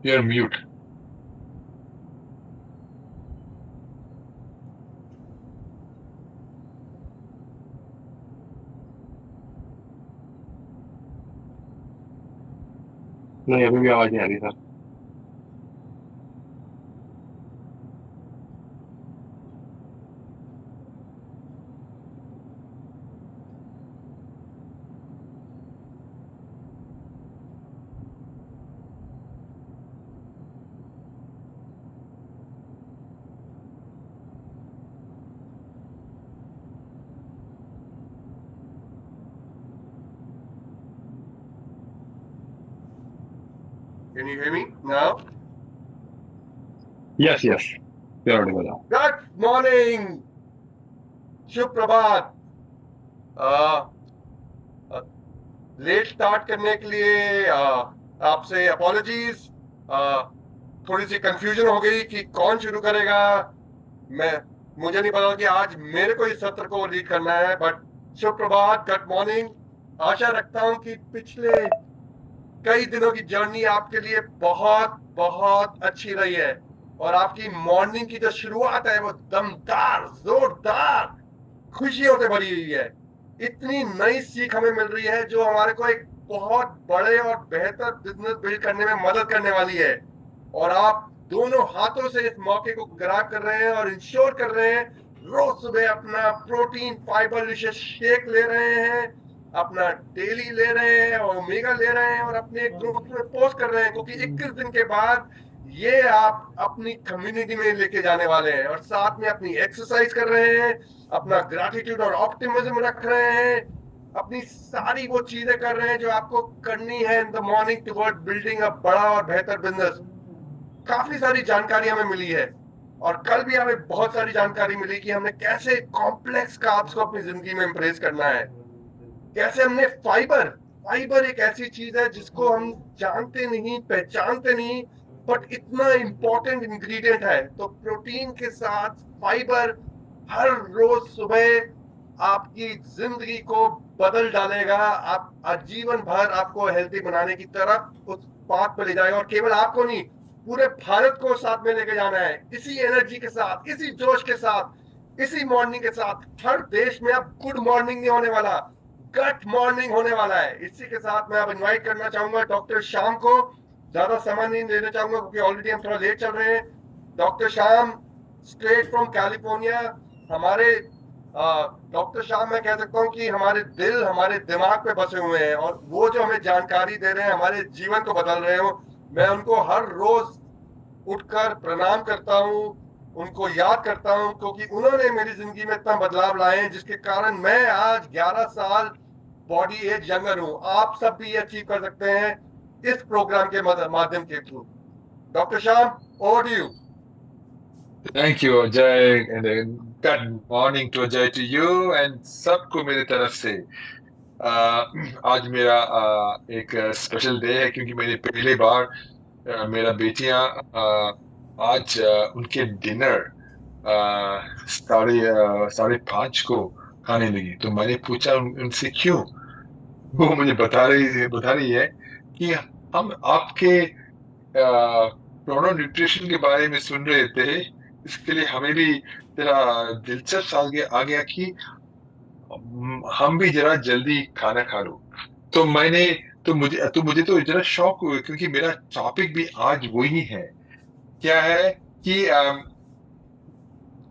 You're mute. नहीं, अभी भी आवाज नहीं आ रही sir. Can you hear me now? Yes yes, you're audible now. Good morning. Shubh Prabhat. Let start करने के लिए आपसे अपॉलजीज। थोड़ी सी कंफ्यूजन हो गई कि कौन शुरू करेगा। मैं मुझे नहीं पता कि आज मेरे को इस सत्र को लीड करना है, बट शुभ प्रभात, गुड मॉर्निंग। आशा रखता हूं कि पिछले कई दिनों की जर्नी आपके लिए बहुत बहुत अच्छी रही है और आपकी मॉर्निंग की जो शुरुआत है वो दमदार, जोरदार, खुशियों से भरी हुई है। इतनी नई सीख हमें मिल रही है जो हमारे को एक बहुत बड़े और बेहतर बिजनेस बिल्ड करने में मदद करने वाली है। और आप दोनों हाथों से इस मौके को ग्रैब कर रहे हैं और इंश्योर कर रहे हैं, रोज सुबह अपना प्रोटीन फाइबर रिच शेक ले रहे हैं, अपना डेली ले रहे हैं, ओमेगा ले रहे हैं और अपने ग्रुप में पोस्ट कर रहे हैं, क्योंकि 21 दिन के बाद ये आप अपनी कम्युनिटी में लेके जाने वाले हैं। और साथ में अपनी एक्सरसाइज कर रहे हैं, अपना ग्रैटिट्यूड और ऑप्टिमिज्म रख रहे हैं, अपनी सारी वो चीजें कर रहे हैं जो आपको करनी है in the morning toward building अ बड़ा और बेहतर बिजनेस। काफी सारी जानकारी हमें मिली है और कल भी हमें बहुत सारी जानकारी मिली कि हमने कैसे कॉम्प्लेक्स कार्ब्स को अपनी जिंदगी में इंप्रेस करना है। कैसे हमने फाइबर फाइबर एक ऐसी चीज है जिसको हम जानते नहीं, पहचानते नहीं, बट इतना इंपॉर्टेंट इंग्रेडिएंट है। तो प्रोटीन के साथ फाइबर हर रोज सुबह आपकी जिंदगी को बदल डालेगा। आप आजीवन भर आपको हेल्थी बनाने की तरफ उस पाथ पर ले जाएगा और केवल आपको नहीं, पूरे भारत को साथ में लेके जाना है। इसी एनर्जी के साथ, इसी जोश के साथ, इसी मॉर्निंग के साथ हर देश में अब गुड मॉर्निंग नहीं होने वाला, गट मॉर्निंग होने वाला है। इसी के साथ मैं अब इनवाइट करना चाहूंगा डॉक्टर श्याम को। ज्यादा समय नहीं लेना चाहूंगा क्योंकि ऑलरेडी हम थोड़ा लेट चल रहे हैं। Doctor Shyam, straight from California. हमारे डॉक्टर श्याम, मैं कह सकता हूँ कि हमारे दिल, हमारे दिमाग पे बसे हुए हैं और वो जो हमें जानकारी दे रहे हैं हमारे जीवन को बदल रहे हो। मैं उनको हर रोज उठकर प्रणाम करता हूँ, उनको याद करता हूँ, क्योंकि उन्होंने मेरी जिंदगी में इतना बदलाव लाए हैं जिसके कारण मैं आज 11 साल बॉडी एज यंगर हूँ। आप सब भी ये अचीव कर सकते हैं इस प्रोग्राम के माध्यम के through. Doctor Shyam, over to you. Thank you, Ajay, and good morning to Ajay, to you and सबको मेरी तरफ से। आज मेरा एक स्पेशल डे है क्योंकि मैंने पहली बार मेरा बेटियां आज उनके डिनर साढ़े 5 को खाने लगी। तो मैंने पूछा उनसे क्यों। वो मुझे बता रही है कि हम आपके प्रोनो न्यूट्रिशन के बारे में सुन रहे थे, इसके लिए हमें भी तेरा दिलचस्प आ गया कि हम भी जरा जल्दी खाना खा लो। तो मैंने तो मुझे तो जरा शौक हुआ क्योंकि मेरा टॉपिक भी आज वही है। क्या है कि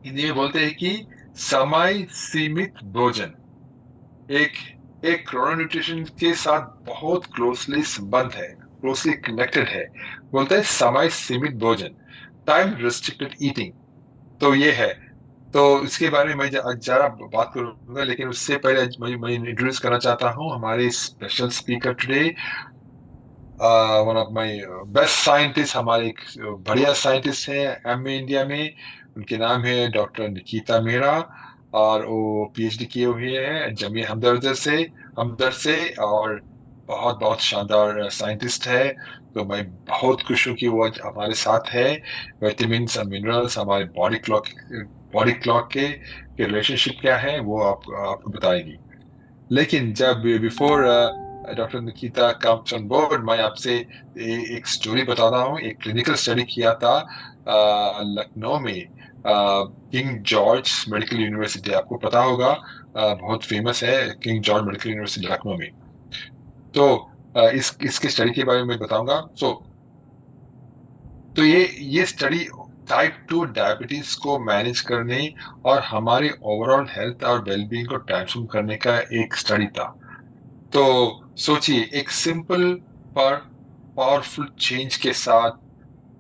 हिंदी में बोलते हैं कि समय सीमित भोजन एक एक क्रोनो न्यूट्रिशन के साथ बहुत क्लोजली संबंध है, क्लोजली कनेक्टेड है। बोलते हैं समय सीमित भोजन, टाइम रिस्ट्रिक्टेड ईटिंग। तो ये है। तो इसके बारे में मैं जरा बात करूंगा, लेकिन उससे पहले मैं इंट्रोड्यूस करना चाहता हूँ हमारे special speaker today, one of my best scientist, हमारे एक बढ़िया साइंटिस्ट है एमए इंडिया में। उनके नाम है डॉक्टर निकिता मीणा और वो पीएचडी किए हुए हैं जमिया हमदर्द से और बहुत बहुत शानदार साइंटिस्ट है। तो मैं बहुत खुश हूँ कि वो आज हमारे साथ है। विटामिन और मिनरल्स हमारे बॉडी क्लॉक के रिलेशनशिप क्या है वो आपको बताएगी। लेकिन जब before doctor Nikita comes on board. मैं आपसे एक स्टोरी बता रहा हूँ। एक क्लिनिकल स्टडी किया था लखनऊ में, किंग जॉर्ज मेडिकल यूनिवर्सिटी, आपको पता होगा, बहुत फेमस है king George medical university Lucknow में। तो इसके स्टडी के बारे में बताऊंगा। तो ये स्टडी टाइप 2 डायबिटीज को मैनेज करने और हमारे ओवरऑल हेल्थ और वेलबींग को ट्रांसफॉर्म करने का एक स्टडी था। तो सोचिए, एक सिंपल पर पावरफुल चेंज के साथ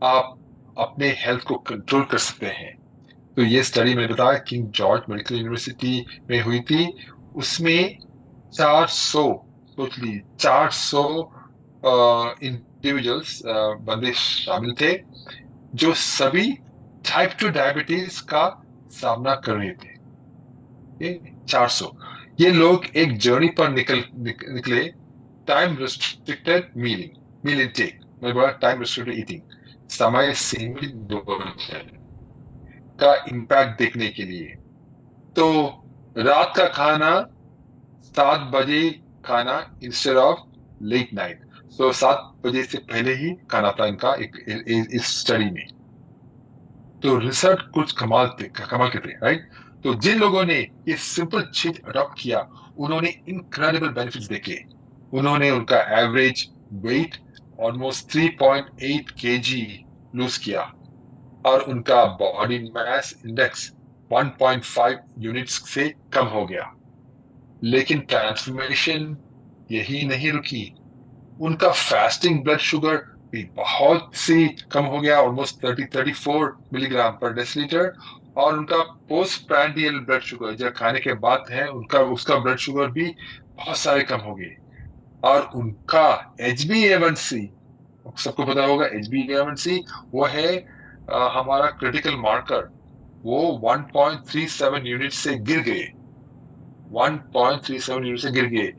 आप अपने हेल्थ को कंट्रोल कर सकते हैं। तो ये स्टडी मैंने बताया किंग जॉर्ज मेडिकल यूनिवर्सिटी में हुई थी। उसमें 400, सोच लीजिए 400 इंडिविजुअल्स, बंदे शामिल थे, जो सभी टाइप 2 डायबिटीज का सामना कर रहे थे। ये 400, ये लोग एक जर्नी पर निकले। टाइम रिस्ट्रिक्टेड मील इनटेक, मैं बोला टाइम रिस्ट्रिक्टेड ईटिंग, समय सीमित भोजन का इम्पैक्ट देखने के लिए। तो रात का खाना 7 बजे खाना इंस्टेड ऑफ लेट नाइट। तो 7 बजे से पहले ही खाना था इनका इस स्टडी में। तो रिसर्च कुछ कमाल के थे, राइट। तो जिन लोगों ने ये सिंपल चीज अडॉप्ट किया, उन्होंने इनक्रेडिबल बेनिफिट्स देखे। उन्होंने उनका average weight almost 3.8 KG lose किया, और उनका बॉडी मास इंडेक्स 1.5 यूनिट्स से कम हो गया। लेकिन ट्रांसफॉर्मेशन यही नहीं रुकी। उनका फास्टिंग ब्लड शुगर भी बहुत सी कम हो गया, ऑलमोस्ट 34 मिलीग्राम पर डेसिलीटर। और उनका पोस्ट प्रांडियल ब्लड शुगर, जो खाने के बाद है, उनका उसका ब्लड शुगर भी बहुत सारे कम हो गए। और उनका HbA1c, सबको पता होगा HbA1c, वो है हमारा क्रिटिकल मार्कर, वो 1.37 यूनिट से गिर गए। 1.37 यूनिट से गिर गए।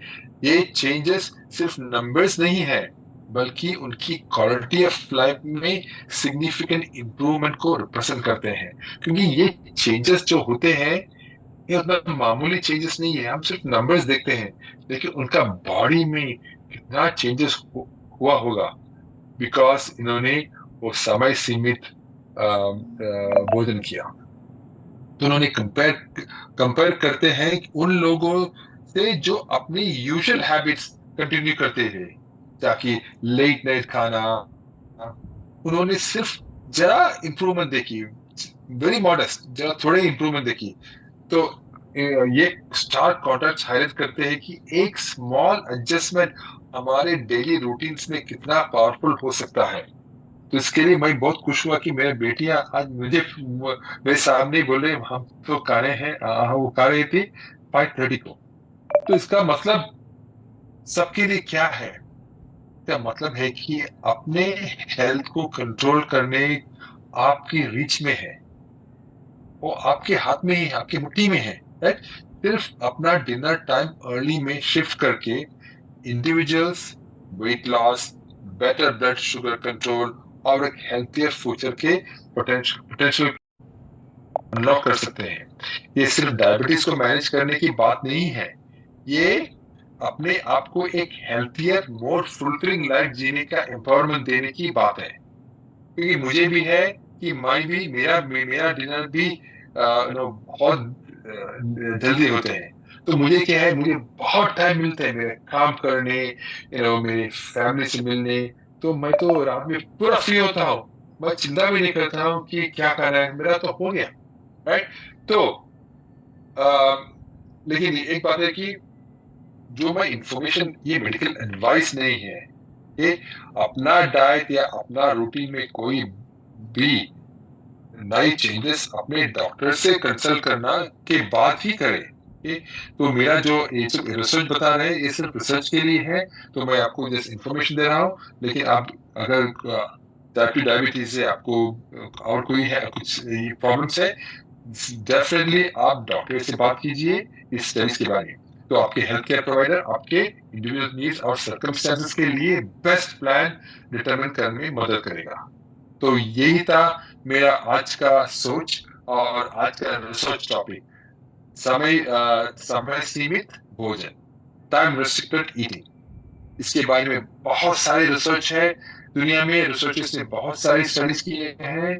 ये चेंजेस सिर्फ नंबर्स नहीं है, बल्कि उनकी क्वालिटी ऑफ लाइफ में सिग्निफिकेंट इंप्रूवमेंट को रिप्रेजेंट करते हैं। क्योंकि ये चेंजेस जो होते हैं, ये उतना मामूली चेंजेस नहीं है। हम सिर्फ नंबर्स देखते हैं, लेकिन उनका बॉडी में कितना चेंजेस हुआ होगा, बिकॉज इन्होंने वो समय सीमित भोजन किया। तो उन्होंने कंपेयर करते हैं कि उन लोगों से जो अपनी यूजुअल हैबिट्स कंटिन्यू करते हैं, ताकि लेट नाइट खाना, उन्होंने सिर्फ जरा इंप्रूवमेंट देखी, वेरी मॉडेस्ट, जरा थोड़े इंप्रूवमेंट देखी। तो ये स्टार्क कॉन्ट्रास्ट हाईलाइट करते हैं कि एक स्मॉल एडजस्टमेंट हमारे डेली रूटीन्स में कितना पावरफुल हो सकता है। तो इसके लिए मैं बहुत खुश हुआ कि मेरे बेटियां आज मुझे मेरे सामने ही बोल रहे, हम तो खा रहे हैं, वो खा रही थी 5:30 को। तो इसका मतलब सबके लिए क्या है? इसका मतलब है कि अपने हेल्थ को कंट्रोल करने आपकी रीच में है, वो आपके हाथ में ही, आपकी मुट्ठी में है, राइट। सिर्फ अपना डिनर टाइम अर्ली में शिफ्ट करके individuals weight loss, better blood sugar control और एक हेल्थियर फ्यूचर के पोटेंशियल अनलॉक कर सकते हैं। ये सिर्फ डायबिटीज को मैनेज करने की बात नहीं है, ये अपने आप को एक हेल्थियर, मोर फुलफिलिंग लाइफ जीने का एम्पावरमेंट देने की बात है। क्योंकि मुझे भी है कि मैं भी, मेरा डिनर भी बहुत जल्दी होते हैं। तो मुझे क्या है, मुझे बहुत टाइम मिलता है मेरे काम करने, मेरी फैमिली से मिलने। तो मैं तो रात में पूरा फ्री होता हूँ, मैं चिंता भी नहीं करता हूँ कि क्या करना है, मेरा तो हो गया, राइट। तो लेकिन एक बात है कि जो मैं इंफॉर्मेशन, ये मेडिकल एडवाइस नहीं है, ये अपना डाइट या अपना रूटीन में कोई भी नई चेंजेस अपने डॉक्टर से कंसल्ट करना के बाद ही करें। तो मेरा जो ये सब रिसर्च बता रहे हैं, ये सिर्फ रिसर्च के लिए है। तो मैं आपको जस्ट इंफॉर्मेशन दे रहा हूँ। लेकिन आप अगर टाइप 2 डायबिटीज है आपको, और कोई है कुछ प्रॉब्लम्स है, डेफिनेटली आप डॉक्टर से बात कीजिए इस स्टडीज के बारे में। तो आपके हेल्थ केयर प्रोवाइडर आपके इंडिविजुअल नीड्स और सर्कमस्टेंसेस के लिए बेस्ट प्लान डिटरमिन करने में मदद करेगा। तो यही था मेरा आज का सोच और आज का रिसर्च टॉपिक, समय सीमित भोजन, टाइम रिस्ट्रिक्टेड ईटिंग। इसके बारे में बहुत सारे रिसर्च है दुनिया में, रिसर्चर्स ने बहुत सारी स्टडीज किए हैं।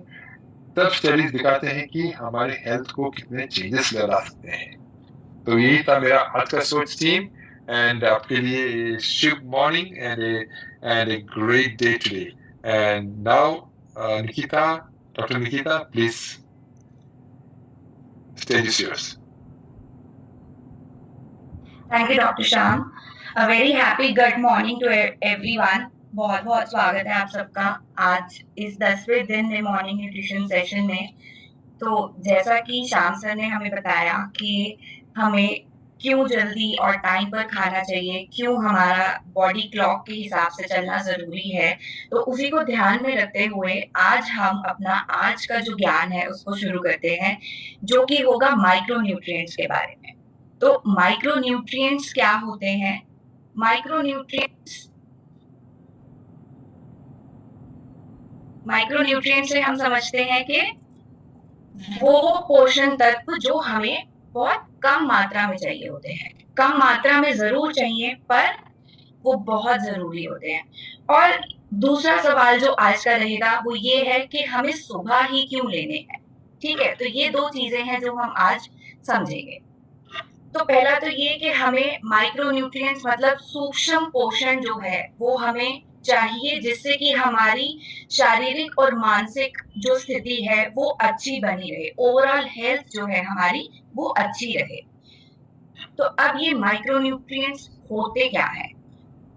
तब स्टडीज दिखाते हैं कि हमारे हेल्थ को कितने चेंजेस ला सकते हैं। तो यही था मेरा आज का सोच टीम, एंड आपके लिए शुभ morning and a great day today. And now Nikita, doctor Nikita, please stage is yours. Thank you, Dr. Sham. A very happy good morning to everyone. बहुत बहुत स्वागत है आप सबका आज इस 10वें दिन में मॉर्निंग न्यूट्रिशन सेशन में। तो जैसा कि श्याम सर ने हमें बताया कि हमें क्यों जल्दी और टाइम पर खाना चाहिए, क्यों हमारा बॉडी क्लॉक के हिसाब से चलना ज़रूरी है, तो उसी को ध्यान में रखते हुए आज हम अपना आज का जो ज्ञान है उसको शुरू करते हैं, जो कि होगा माइक्रो न्यूट्रिएंट्स के बारे में। तो माइक्रो न्यूट्रिएंट्स क्या होते हैं? माइक्रो न्यूट्रिएंट्स से हम समझते हैं कि वो पोषण तत्व जो हमें बहुत कम मात्रा में चाहिए होते हैं। कम मात्रा में जरूर चाहिए, पर वो बहुत जरूरी होते हैं। और दूसरा सवाल जो आज का रहेगा वो ये है कि हमें सुबह ही क्यों लेने हैं। ठीक है, तो ये दो चीजें हैं जो हम आज समझेंगे। तो पहला तो ये कि हमें माइक्रो न्यूट्रिएंट्स मतलब सूक्ष्म पोषण जो है वो हमें चाहिए, जिससे कि हमारी शारीरिक और मानसिक जो स्थिति है वो अच्छी बनी रहे, ओवरऑल हेल्थ जो है हमारी वो अच्छी रहे। तो अब ये माइक्रो न्यूट्रिएंट्स होते क्या है?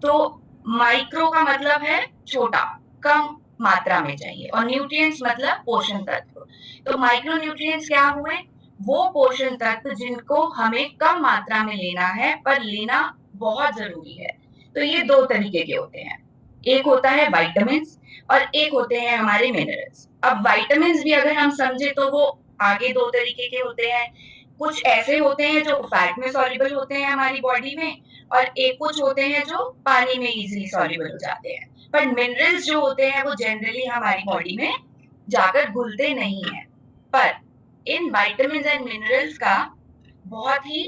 तो माइक्रो का मतलब है छोटा, कम मात्रा में चाहिए, और न्यूट्रिएंट्स मतलब पोषण तत्व। तो माइक्रो न्यूट्रिएंट्स क्या हुए? वो पोषण तत्व जिनको हमें कम मात्रा में लेना है पर लेना बहुत जरूरी है। तो ये दो तरीके के होते हैं, एक होता है विटामिन्स और एक होते हैं हमारे मिनरल्स। अब विटामिन्स भी अगर हम समझे तो वो आगे दो तरीके के होते हैं। कुछ ऐसे होते हैं जो फैट में सॉल्युबल होते हैं हमारी बॉडी में, और एक कुछ होते हैं जो पानी में इजीली सॉल्युबल हो जाते हैं। पर मिनरल्स जो होते हैं वो जनरली हमारी बॉडी में जाकर घुलते नहीं हैं। पर इन विटामिन्स एंड मिनरल्स का बहुत ही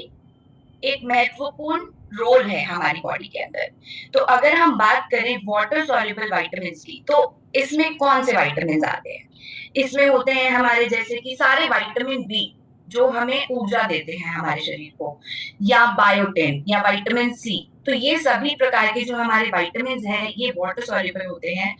एक महत्वपूर्ण रोल है हमारी बॉडी के अंदर। तो अगर हम बात करें वाटर सॉल्युबल विटामिन्स की, तो इसमें कौन से विटामिन्स आते हैं? इसमें होते हैं हमारे जैसे कि सारे विटामिन बी जो हमें ऊर्जा देते हैं हमारे शरीर को, या बायोटिन या विटामिन सी। तो ये सभी प्रकार के जो हमारे विटामिन्स हैं ये वाटर सॉल्युबल होते हैं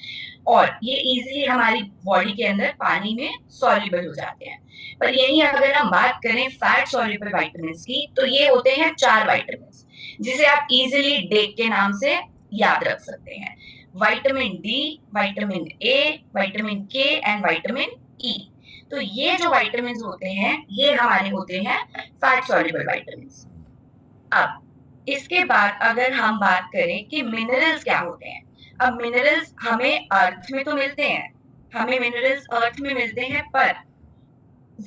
और ये इजीली हमारी बॉडी के अंदर पानी में सॉल्युबल हो जाते हैं। पर यही अगर हम बात करें फैट सॉल्युबल विटामिन्स की, तो ये होते हैं 4 विटामिन्स जिसे आप इजीली डेक के नाम से याद रख सकते हैं। Vitamin D, vitamin A, vitamin के एंड विटामिन ई। तो ये जो विटामिन्स होते हैं ये हमारे होते हैं फैट सॉल्युबल विटामिन्स। अब इसके बाद अगर हम बात करें कि मिनरल्स क्या होते हैं, अब मिनरल्स हमें अर्थ में तो मिलते हैं, हमें मिनरल्स अर्थ में मिलते हैं, पर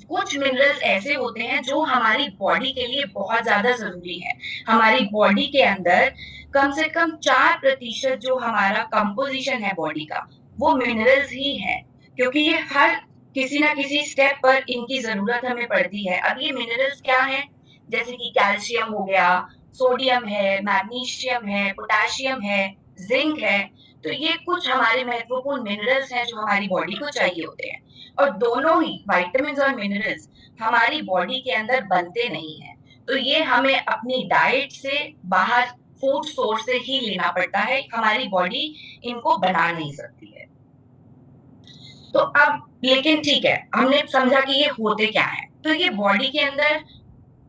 कुछ मिनरल्स ऐसे होते हैं जो हमारी बॉडी के लिए बहुत ज्यादा जरूरी है। हमारी बॉडी के अंदर कम से कम 4% जो हमारा कंपोजिशन है बॉडी का वो मिनरल्स ही है, क्योंकि ये हर किसी ना किसी स्टेप पर इनकी जरूरत हमें पड़ती है। अब ये मिनरल्स क्या है? जैसे कि कैल्शियम हो गया, सोडियम है, मैग्नीशियम है, पोटेशियम है, जिंक है। तो ये कुछ हमारे महत्वपूर्ण मिनरल्स हैं जो हमारी बॉडी को चाहिए होते हैं। और दोनों ही विटामिन्स और मिनरल्स हमारी बॉडी के अंदर बनते नहीं है, तो ये हमें अपनी डाइट से बाहर फूड सोर्स से ही लेना पड़ता है। हमारी बॉडी इनको बना नहीं सकती है। तो अब लेकिन ठीक है, हमने समझा कि ये होते क्या है, तो ये बॉडी के अंदर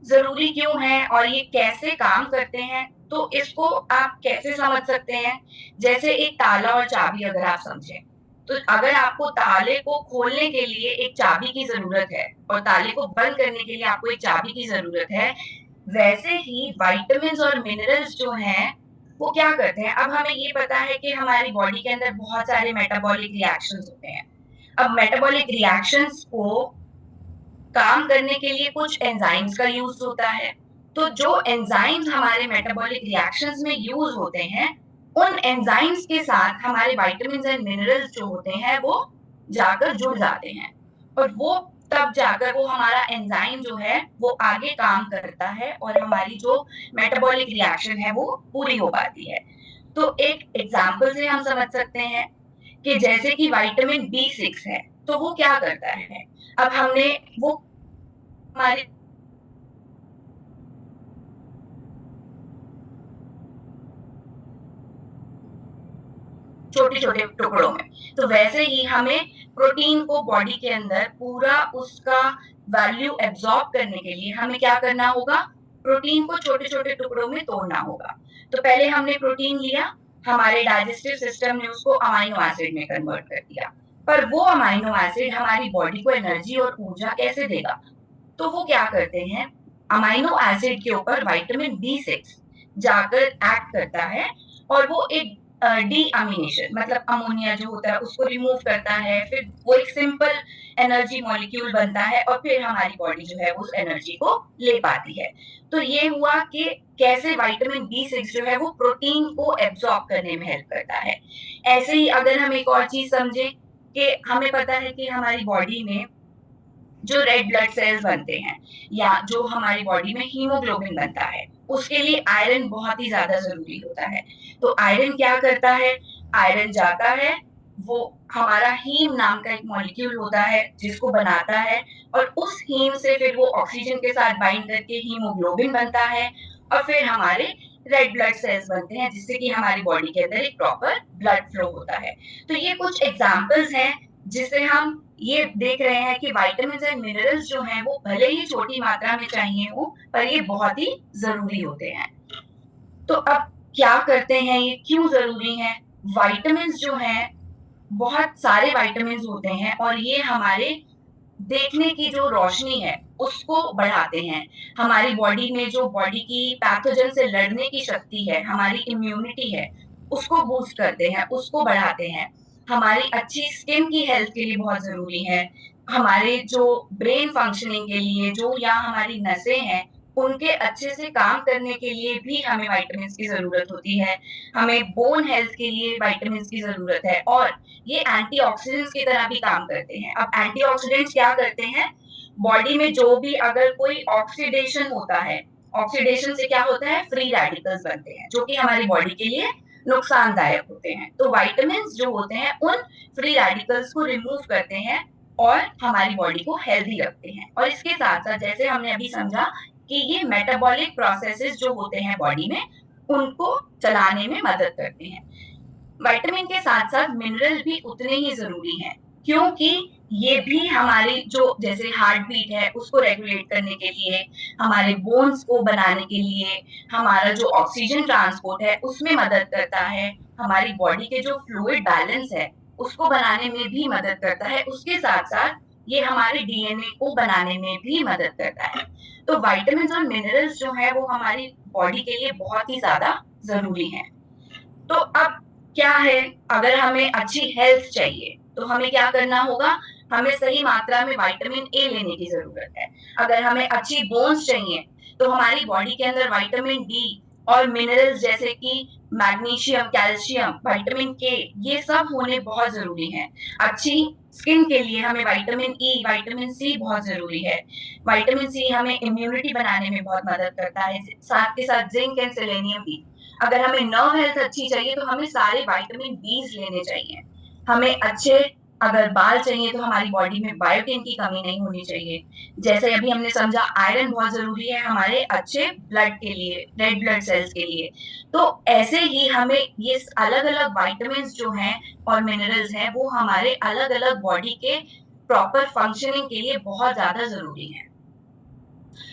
जरूरी क्यों है और ये कैसे काम करते हैं, तो इसको आप कैसे समझ सकते हैं? जैसे एक ताला और चाबी अगर आप समझें, तो अगर आपको ताले को खोलने के लिए एक चाबी की जरूरत है और ताले को बंद करने के लिए आपको एक चाबी की जरूरत है, वैसे ही विटामिन्स और मिनरल्स जो हैं वो क्या करते हैं? अब हमें ये पता है कि हमारी बॉडी के अंदर बहुत सारे मेटाबॉलिक रिएक्शंस होते हैं। अब मेटाबॉलिक रिएक्शंस को काम करने के लिए कुछ एंजाइम्स का यूज होता है। तो जो एंजाइम्स हमारे मेटाबॉलिक रिएक्शंस में यूज होते हैं, उन एंजाइम्स के साथ हमारे विटामिन्स एंड मिनरल्स जो होते हैं वो जाकर जुड़ जाते हैं, और वो तब जाकर वो हमारा एंजाइम जो है वो आगे काम करता है और हमारी जो मेटाबॉलिक रिएक्शन है वो पूरी हो पाती है। तो एक एग्जाम्पल से हम समझ सकते हैं कि जैसे कि विटामिन B6 है, तो वो क्या करता है? अब हमने वो हमारे छोटे-छोटे टुकड़ों में। तो वैसे ही हमें प्रोटीन को बॉडी के अंदर पूरा उसका वैल्यू एब्ज़ॉर्ब करने के लिए हमें क्या करना होगा? प्रोटीन को छोटे-छोटे टुकड़ों में तोड़ना होगा। तो पहले हमने प्रोटीन लिया, हमारे डाइजेस्टिव सिस्टम ने उसको अमाइनो एसिड में कन्वर्ट कर दिया। पर वो अमाइनो एसिड हमारी बॉडी को एनर्जी और ऊर्जा कैसे देगा? तो वो क्या करते हैं, अमाइनो एसिड के ऊपर विटामिन B6 जाकर एक्ट करता है और वो एक डीअमीनेशन मतलब अमोनिया जो होता है उसको रिमूव करता है, फिर वो एक सिंपल एनर्जी मॉलिक्यूल बनता है और फिर हमारी बॉडी जो है उस एनर्जी को ले पाती है। तो ये हुआ कि कैसे विटामिन B6 जो है वो प्रोटीन को एब्ज़ॉर्ब करने में हेल्प करता है। ऐसे ही अगर हम एक और चीज़ समझें कि हमें पता है कि हमारी बॉडी में जो रेड ब्लड सेल्स बनते हैं या जो हमारी बॉडी में हीमोग्लोबिन बनता है, उसके लिए आयरन बहुत ही ज़्यादा ज़रूरी होता है। तो आयरन क्या करता है? आयरन जाता है, वो हमारा हीम नाम का एक मॉलिक्यूल होता है जिसको बनाता है और उस हीम से फिर वो ऑक्सीजन के साथ बाइंड करके हीमोग्लोबिन बनता है और फिर हमारे रेड ब्लड सेल्स बनते हैं जिससे कि हमारी बॉडी के अंदर एक प्रॉपर ब्लड फ्लो होता है। तो ये कुछ एग्ज़ाम्पल्स हैं जिससे हम ये देख रहे हैं कि विटामिन्स एंड मिनरल्स जो हैं वो भले ही छोटी मात्रा में चाहिए हो, पर ये बहुत ही ज़रूरी होते हैं। तो अब क्या करते हैं ये, क्यों ज़रूरी हैं? विटामिन्स जो हैं, बहुत सारे विटामिन्स होते हैं और ये हमारे देखने की जो रोशनी है, उसको बढ़ाते हैं। हमारी बॉडी में जो बॉडी की पैथोजन से लड़ने की शक्ति है, हमारी इम्यूनिटी है, उसको बूस्ट करते हैं, उसको बढ़ाते हैं। हमारी अच्छी स्किन की हेल्थ के लिए बहुत ज़रूरी है। हमारे जो ब्रेन फंक्शनिंग के लिए जो या हमारी नसें हैं, उनके अच्छे से काम करने के लिए भी हमें विटामिन्स की ज़रूरत होती है। हमें बोन हेल्थ के लिए विटामिन्स की ज़रूरत है और ये एंटीऑक्सीडेंट्स की तरह भी काम करते हैं। अब एंटीऑक्सीडेंट्स क्या करते हैं? बॉडी में जो भी अगर कोई ऑक्सीडेशन होता है, ऑक्सीडेशन से क्या होता है? फ्री रेडिकल्स बनते हैं, जो कि हमारी बॉडी के लिए नुकसानदायक होते हैं। तो विटामिन्स जो होते हैं, उन फ्री रेडिकल्स को रिमूव करते हैं और हमारी बॉडी को हेल्दी रखते हैं। और इसके साथ-साथ जैसे हमने अभी समझा कि ये मेटाबॉलिक प्रोसेसेस जो होते हैं बॉडी में, उनको चलाने में मदद करते हैं। विटामिन के साथ-साथ मिनरल भी उतने ही ज़रूरी हैं, क्योंकि ये भी हमारी जो जैसे हार्ट बीट है, उसको रेगुलेट करने के लिए, हमारे बोन्स को बनाने के लिए, हमारा जो ऑक्सीजन ट्रांसपोर्ट है, उसमें मदद करता है, हमारी बॉडी के जो फ्लूइड बैलेंस है, उसको बनाने में भी मदद करता है। उसके साथ-साथ ये हमारे डीएनए को बनाने में भी मदद करता है। तो विटामिन्स और मिनरल्स जो हैं, वो हमारी बॉडी के लिए बहुत ही ज़्यादा ज़रूरी हैं। तो अब क्या है, अगर हमें अच्छी हेल्थ चाहिए, तो हमें क्या करना होगा? हमें सही मात्रा में विटामिन ए लेने की ज़रूरत है। अगर हमें अच्छी बोन्स चाहिए, तो हमारी बॉडी के अंदर विटामिन डी और मिनरल्स जैसे कि मैग्नीशियम, कैल्शियम, विटामिन के, ये सब होने बहुत ज़रूरी हैं। अच्छी स्किन के लिए हमें विटामिन ई, विटामिन सी बहुत ज़रूरी है। विटामिन सी हमें इम्यूनिटी बनाने में बहुत मदद करता है, साथ के साथ ज़िंक एंड सेलेनियम भी। अगर हमें नर्व हेल्थ अच्छी चाहिए तो हमें सारे विटामिन बीज़ लेने चाहिए। हमें अच्छे अगर बाल चाहिए तो हमारी बॉडी में बायोटिन की कमी नहीं होनी चाहिए। जैसे अभी हमने समझा आयरन बहुत ज़रूरी है हमारे अच्छे ब्लड के लिए, रेड ब्लड सेल्स के लिए। तो ऐसे ही हमें ये अलग-अलग विटामिन्स जो हैं और मिनरल्स हैं वो हमारे अलग-अलग बॉडी के प्रॉपर फंक्शनिंग के लिए बहुत ज़्यादा ज़रूरी हैं।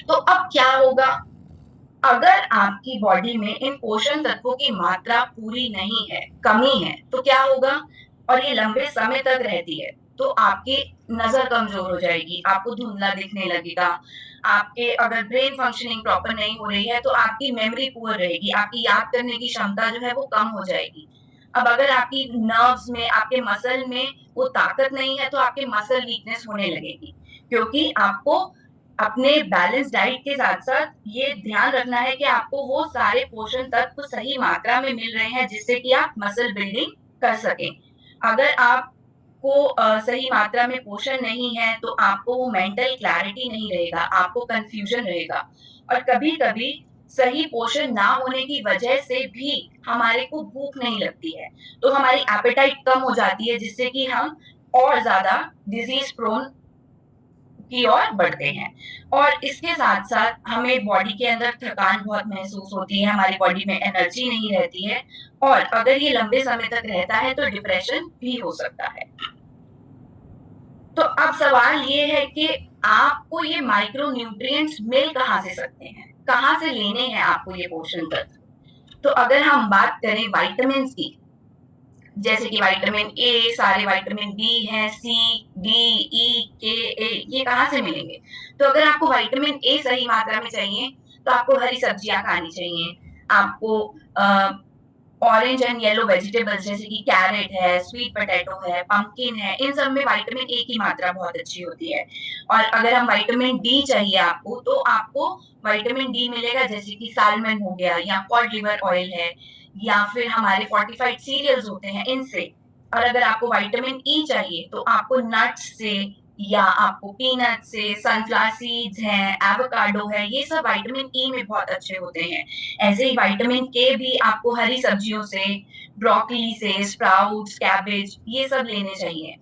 तो अब क्या होगा? अगर आपकी बॉडी में इन पोषण तत्वों की मात्रा पूरी नहीं है, कमी है, तो क्या होगा? और ये लंबे समय तक रहती है, तो आपकी नज़र कमज़ोर हो जाएगी, आपको धुंधला दिखने लगेगा, आपके अगर ब्रेन फंक्शनिंग प्रॉपर नहीं हो रही है, तो आपकी मेमोरी पुअर रहेगी, आपकी याद करने की क्षमता जो है वो कम हो जाएगी। अब अगर आपकी नर्व्स में, आपके मसल में वो ताकत नहीं है, तो आपके मसल वीकनेस होने लगेगी, क्योंकि आपको अपने बैलेंस डाइट के साथ-साथ ये ध्यान रखना है कि आपको वो सारे पोषण तत्व सही मात्रा में मिल रहे हैं जिससे कि आप मसल बिल्डिंग कर सकें। अगर आपको सही मात्रा में पोषण नहीं है तो आपको वो मेंटल क्लैरिटी नहीं रहेगा, आपको कन्फ्यूजन रहेगा और कभी-कभी सही पोषण ना होने की वजह से भी हमारे को भूख नहीं लगती है, तो हमारी एपेटाइट कम हो जाती है, जिससे कि हम और ज़्यादा डिज़ीज़ प्रोन की ओर बढ़ते हैं। और इसके साथ-साथ हमें बॉडी के अंदर थकान बहुत महसूस होती है, हमारी बॉडी में एनर्जी नहीं रहती है, और अगर ये लंबे समय तक रहता है तो डिप्रेशन भी हो सकता है। तो अब सवाल ये है कि आपको ये माइक्रो न्यूट्रिएंट्स मिल कहाँ से सकते हैं? कहाँ से लेने हैं आपको ये पोषण तत्व? तो अगर हम बात करें विटामिन्स की, जैसे कि विटामिन ए, सारे विटामिन बी हैं, सी, डी, ई, के, ए, ये कहाँ से मिलेंगे? तो अगर आपको विटामिन ए सही मात्रा में चाहिए, तो आपको हरी सब्जियाँ खानी चाहिए। आपको ऑरेंज एंड येलो वेजिटेबल्स जैसे कि कैरेट है, स्वीट पोटैटो है, पंपकिन है, इन सब में विटामिन ए की मात्रा बहुत अच्छी होती है। और अगर हम विटामिन डी चाहिए आपको, तो आपको विटामिन डी मिलेगा जैसे कि साल्मन हो गया, या कॉड लिवर ऑयल है, या फिर हमारे फोर्टिफाइड सीरियल्स होते हैं, इनसे। और अगर आपको विटामिन ई चाहिए, तो आपको नट्स से, या आपको पीनट से, सनफ्लावर सीड्स हैं, एवोकाडो है, ये सब विटामिन ई में बहुत अच्छे होते हैं। ऐसे ही विटामिन के भी आपको हरी सब्जियों से, ब्रोकली से, स्प्राउट्स, कैबेज, ये सब लेने चाहिए।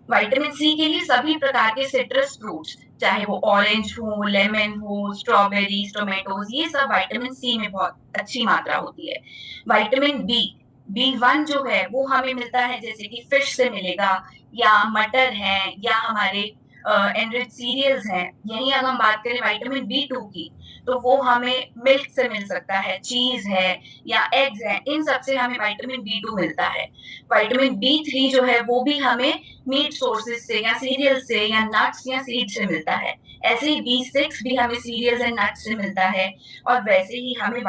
विटामिन सी के लिए सभी प्रकार के सिट्रस फ्रूट्स, चाहे वो ऑरेंज हो, लेमन हो, स्ट्रॉबेरीज, टोमेटोज, ये सब विटामिन सी में बहुत अच्छी मात्रा होती है। विटामिन बी, बी1 जो है वो हमें मिलता है जैसे कि फिश से मिलेगा, या मटर है, या हमारे एनरिच सीरियल्स हैं। यहीं अगर हम बात करें विटामिन बी2 की, तो वो हमें मिल्क से मिल सकता है, चीज़ है, या एग्स हैं, इन सब से हमें विटामिन बी2 मिलता है। विटामिन बी3 जो है वो भी हमें मीट सोर्सेज से, या सीरियल से, या नट्स या सीड से मिलता है। ऐसे ही बी6 भी हमें सीरियल्स एंड नट्स से मिलता है। और वैसे ही हमें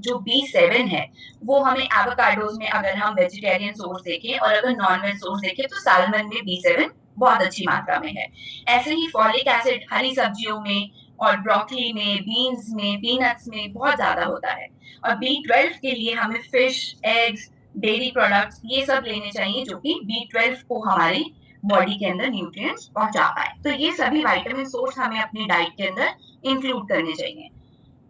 जो बी7 है वो हमें एवोकाडोज में, अगर हम वेजिटेरियन सोर्स देखें, और अगर नॉन वेज सोर्स देखें तो साल्मन में बी7 बहुत अच्छी मात्रा में है। ऐसे ही फॉलिक एसिड हरी सब्जियों में, और ब्रोकली में, बीन्स में, पीनट्स में बहुत ज्यादा होता है। और बी12 के लिए हमें फिश, एग्स, डेयरी प्रोडक्ट्स, ये सब लेने चाहिए जो कि बी12 को हमारी बॉडी के अंदर न्यूट्रिएंट्स पहुंचा पाए। तो ये सभी विटामिन सोर्स हमें अपनी डाइट के अंदर इंक्लूड करने चाहिए।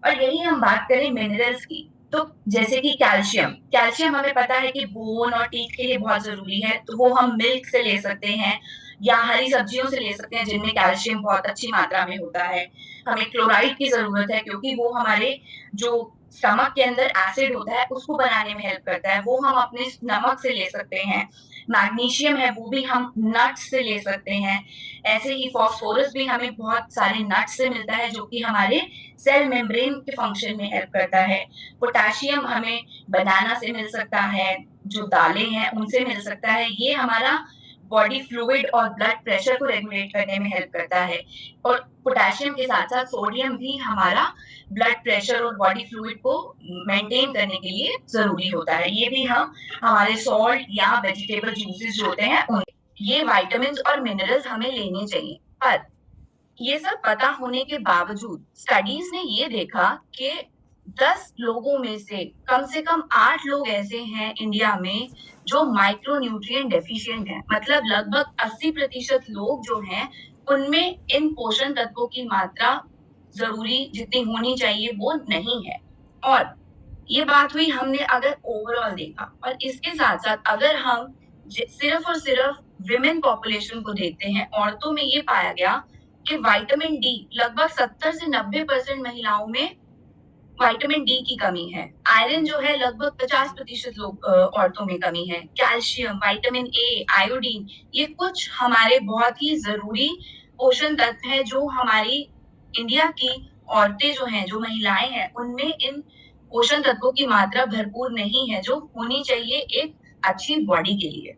और यही हम बात करें मिनरल्स की, तो जैसे कि कैल्शियम, कैल्शियम हमें पता है कि बोन और टीथ के लिए बहुत जरूरी है, तो वो हम मिल्क से ले सकते हैं, या हरी सब्जियों से ले सकते हैं जिनमें कैल्शियम बहुत अच्छी मात्रा में होता है। हमें क्लोराइड की जरूरत है, क्योंकि वो हमारे जो स्टमक के अंदर एसिड होता है उसको बनाने में हेल्प करता है, वो हम अपने नमक से ले सकते हैं। मैग्नीशियम है वो भी हम नट्स से ले सकते हैं। ऐसे ही फास्फोरस भी हमें बहुत सारे नट्स से मिलता है, जो कि हमारे सेल मेम्ब्रेन के फंक्शन में हेल्प करता है। पोटेशियम हमें बनाना से मिल सकता है, जो दालें हैं उनसे मिल सकता है। ये हमारा बॉडी फ्लूइड और ब्लड प्रेशर को रेगुलेट करने में हेल्प करता है। और पोटेशियम के साथ साथ सोडियम भी हमारा ब्लड प्रेशर और बॉडी फ्लूइड को मेंटेन करने के लिए जरूरी होता है। ये भी हम हमारे सॉल्ट या वेजिटेबल जूसेस जो होते हैं उन, ये विटामिन और मिनरल्स हमें लेने चाहिए। पर ये सब पता होने के बावजूद स्टडीज ने ये देखा कि 10 लोगों में से कम 8 लोग ऐसे हैं इंडिया में जो माइक्रो न्यूट्रिएंट डेफिशिएंट हैं। मतलब लगभग 80% लोग जो हैं उनमें इन पोषण तत्वों की मात्रा जरूरी जितनी होनी चाहिए वो नहीं है। और ये बात हुई हमने अगर ओवरऑल देखा, और इसके साथ साथ अगर हम सिर्फ और सिर्फ विमेन पॉपुलेशन को देखते हैं, औरतों में ये पाया गया कि विटामिन डी लगभग 70 से 90% महिलाओं में विटामिन डी की कमी है। आयरन जो है लगभग 50% लोग औरतों में कमी है। कैल्शियम, विटामिन ए, आयोडीन, ये कुछ हमारे बहुत ही जरूरी पोषण तत्व हैं जो हमारी इंडिया की औरतें जो हैं, जो महिलाएं हैं, उनमें इन पोषण तत्वों की मात्रा भरपूर नहीं है जो होनी चाहिए एक अच्छी बॉडी के लिए।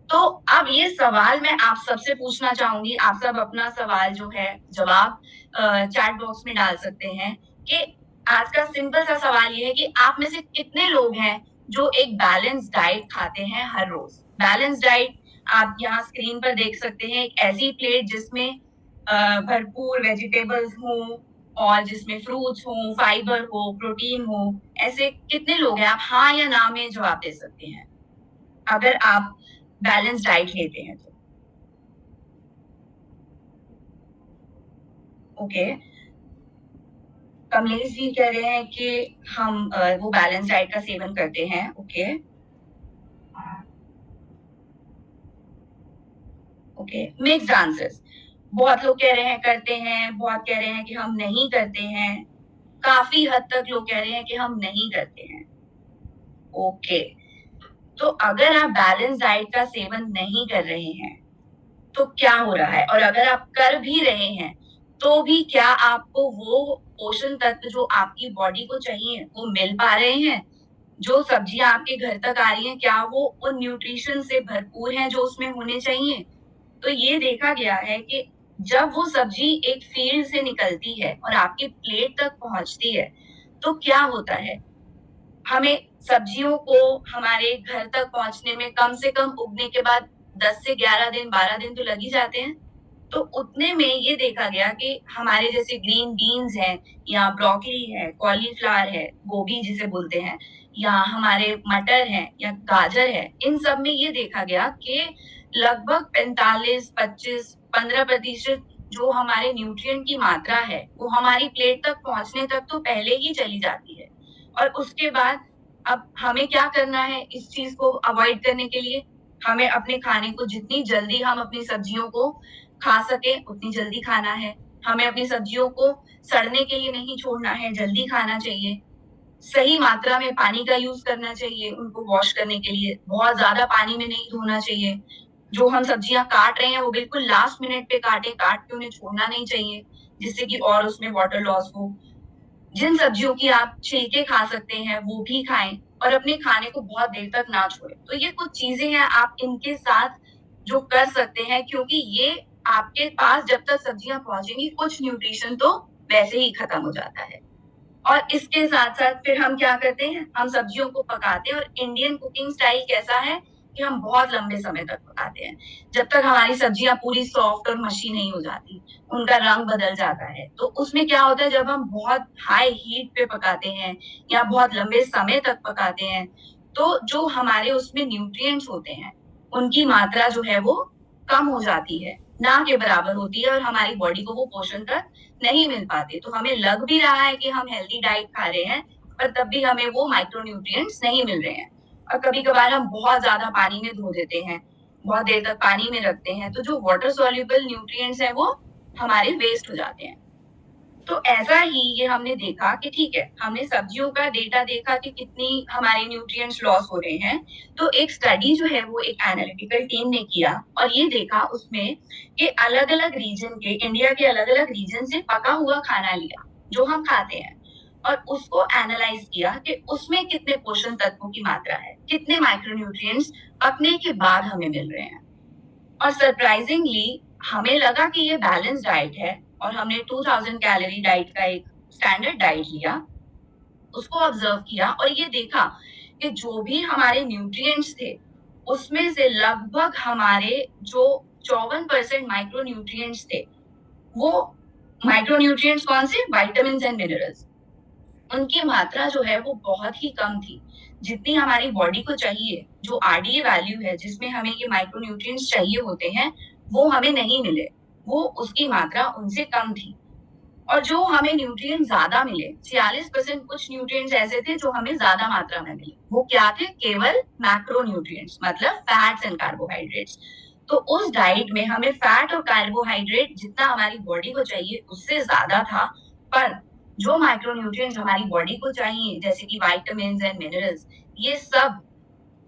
तो अब ये सवाल मैं आप सबसे पूछना चाहूंगी, आप सब अपना सवाल जो है जवाब चैट बॉक्स में डाल सकते हैं कि आज का सिंपल सा सवाल ये है कि आप में से कितने लोग हैं जो एक बैलेंस डाइट खाते हैं हर रोज। बैलेंस डाइट आप यहाँ स्क्रीन पर देख सकते हैं, एक ऐसी प्लेट जिसमें भरपूर वेजिटेबल्स हो, और जिसमें फ्रूट्स हो, फाइबर हो, प्रोटीन हो। ऐसे कितने लोग हैं? आप हाँ या ना में जवाब दे सकते हैं अगर आप बैलेंस डाइट लेते हैं तो। ओके, कमलेश जी कह रहे हैं कि हम वो बैलेंस डाइट का सेवन करते हैं। Okay okay, mixed answers. बहुत लोग कह रहे हैं करते हैं, बहुत कह रहे हैं कि हम नहीं करते हैं, काफी हद तक लोग कह रहे हैं कि हम नहीं करते हैं। ओके, तो अगर आप बैलेंस डाइट का सेवन नहीं कर रहे हैं तो क्या हो रहा है, और अगर आप कर भी रहे हैं तो भी क्या आपको वो पोषण तत्व जो आपकी बॉडी को चाहिए वो मिल पा रहे हैं? जो सब्जियां आपके घर तक आ रही हैं, क्या वो उन न्यूट्रिशन से भरपूर हैं जो उसमें होने चाहिए? तो ये देखा गया है कि जब वो सब्जी एक फील्ड से निकलती है और आपकी प्लेट तक पहुंचती है, तो क्या होता है, हमें सब्जियों को हमारे घर तक पहुंचने में कम से कम उगने के बाद 10 से 11 दिन, 12 दिन तो लग ही जाते हैं। तो उतने में ये देखा गया कि हमारे जैसे ग्रीन बीन्स हैं या ब्रोकली है, कॉलीफ्लावर है, गोभी जिसे बोलते हैं, या हमारे मटर हैं या गाजर है, इन सब में ये देखा गया कि लगभग 45, 25, 15% जो हमारे न्यूट्रिएंट की मात्रा है वो हमारी प्लेट तक पहुंचने तक तो पहले ही चली जाती है। और उसके बाद अब हमें क्या करना है इस चीज को अवॉइड करने के लिए? हमें अपने खाने को जितनी जल्दी हम अपनी सब्जियों को खा सके उतनी जल्दी खाना है। हमें अपनी सब्जियों को सड़ने के लिए नहीं छोड़ना है, जल्दी खाना चाहिए। सही मात्रा में पानी का यूज करना चाहिए उनको वॉश करने के लिए, बहुत ज्यादा पानी में नहीं धोना चाहिए। जो हम सब्जियां काट रहे हैं वो बिल्कुल लास्ट मिनट पे काटें, काट के उन्हें छोड़ना नहीं चाहिए जिससे कि और उसमें वाटर लॉस हो। जिन सब्जियों की आप छिलके खा सकते हैं वो भी खाएं और अपने खाने को बहुत देर तक ना छोड़ें। तो ये कुछ चीजें हैं आप इनके साथ जो कर सकते हैं, क्योंकि ये आपके पास जब तक सब्जियां पहुंचेंगी कुछ न्यूट्रिशन तो वैसे ही खत्म हो जाता है। और इसके साथ साथ फिर हम क्या करते हैं, हम सब्जियों को पकाते हैं। और इंडियन कुकिंग स्टाइल कैसा है कि हम बहुत लंबे समय तक पकाते हैं, जब तक हमारी सब्जियां पूरी सॉफ्ट और मशी नहीं हो जाती, उनका रंग बदल जाता है। तो उसमें क्या होता है, जब हम बहुत हाई हीट पे पकाते हैं या बहुत लंबे समय तक पकाते हैं, तो जो हमारे उसमें न्यूट्रिएंट्स होते हैं उनकी मात्रा जो है वो कम हो जाती है, ना के बराबर होती है, और हमारी बॉडी को वो पोषण तक नहीं मिल पाते। तो हमें लग भी रहा है कि हम हेल्दी डाइट खा रहे हैं, पर तब भी हमें वो माइक्रोन्यूट्रिएंट्स नहीं मिल रहे हैं। और कभी-कभार हम बहुत ज्यादा पानी में धो देते हैं, बहुत देर तक पानी में रखते हैं, तो जो वाटर सॉल्युबल न्यूट्रिएंट्स हैं वो हमारे वेस्ट हो जाते हैं। तो ऐसा ही ये हमने देखा कि ठीक है, हमने सब्जियों का डेटा देखा कि कितनी हमारे न्यूट्रिएंट्स लॉस हो रहे हैं। तो एक स्टडी जो है वो एक एनालिटिकल टीम ने किया और ये देखा उसमें कि अलग-अलग रीजन के, इंडिया के अलग-अलग रीजन से पका हुआ खाना लिया जो हम खाते हैं, और उसको एनालाइज किया कि उसमें कितने पोषण तत्वों की मात्रा है, कितने माइक्रोन्यूट्रिएंट्स पकने के बाद हमें मिल रहे हैं। और सरप्राइजिंगली हमें लगा कि ये बैलेंस डाइट है, और हमने 2000 कैलोरी डाइट का एक स्टैंडर्ड डाइट लिया, उसको ऑब्जर्व किया और ये देखा कि जो भी हमारे न्यूट्रिएंट्स थे उसमें से लगभग हमारे जो 54% माइक्रोन्यूट्रिएंट्स थे, वो माइक्रोन्यूट्रिएंट्स कौन से, विटामिन्स एंड मिनरल्स, उनकी मात्रा जो है वो बहुत ही कम थी। जितनी हमारी बॉडी को चाहिए, जो आरडीए वैल्यू है जिसमें हमें ये माइक्रोन्यूट्रिएंट्स चाहिए होते हैं, वो हमें नहीं मिले, वो उसकी मात्रा उनसे कम थी। और जो हमें न्यूट्रिएंट ज्यादा मिले, 46% कुछ न्यूट्रिएंट्स ऐसे थे जो हमें ज्यादा मात्रा में मिले। वो क्या थे, केवल मैक्रोन्यूट्रिएंट्स, मतलब फैट्स एंड कार्बोहाइड्रेट्स। तो उस डाइट में हमें फैट और कार्बोहाइड्रेट जितना हमारी बॉडी को चाहिए उससे ज्यादा था, पर जो माइक्रोन्यूट्रिएंट्स हमारी बॉडी को चाहिए जैसे कि विटामिन्स एंड मिनरल्स, ये सब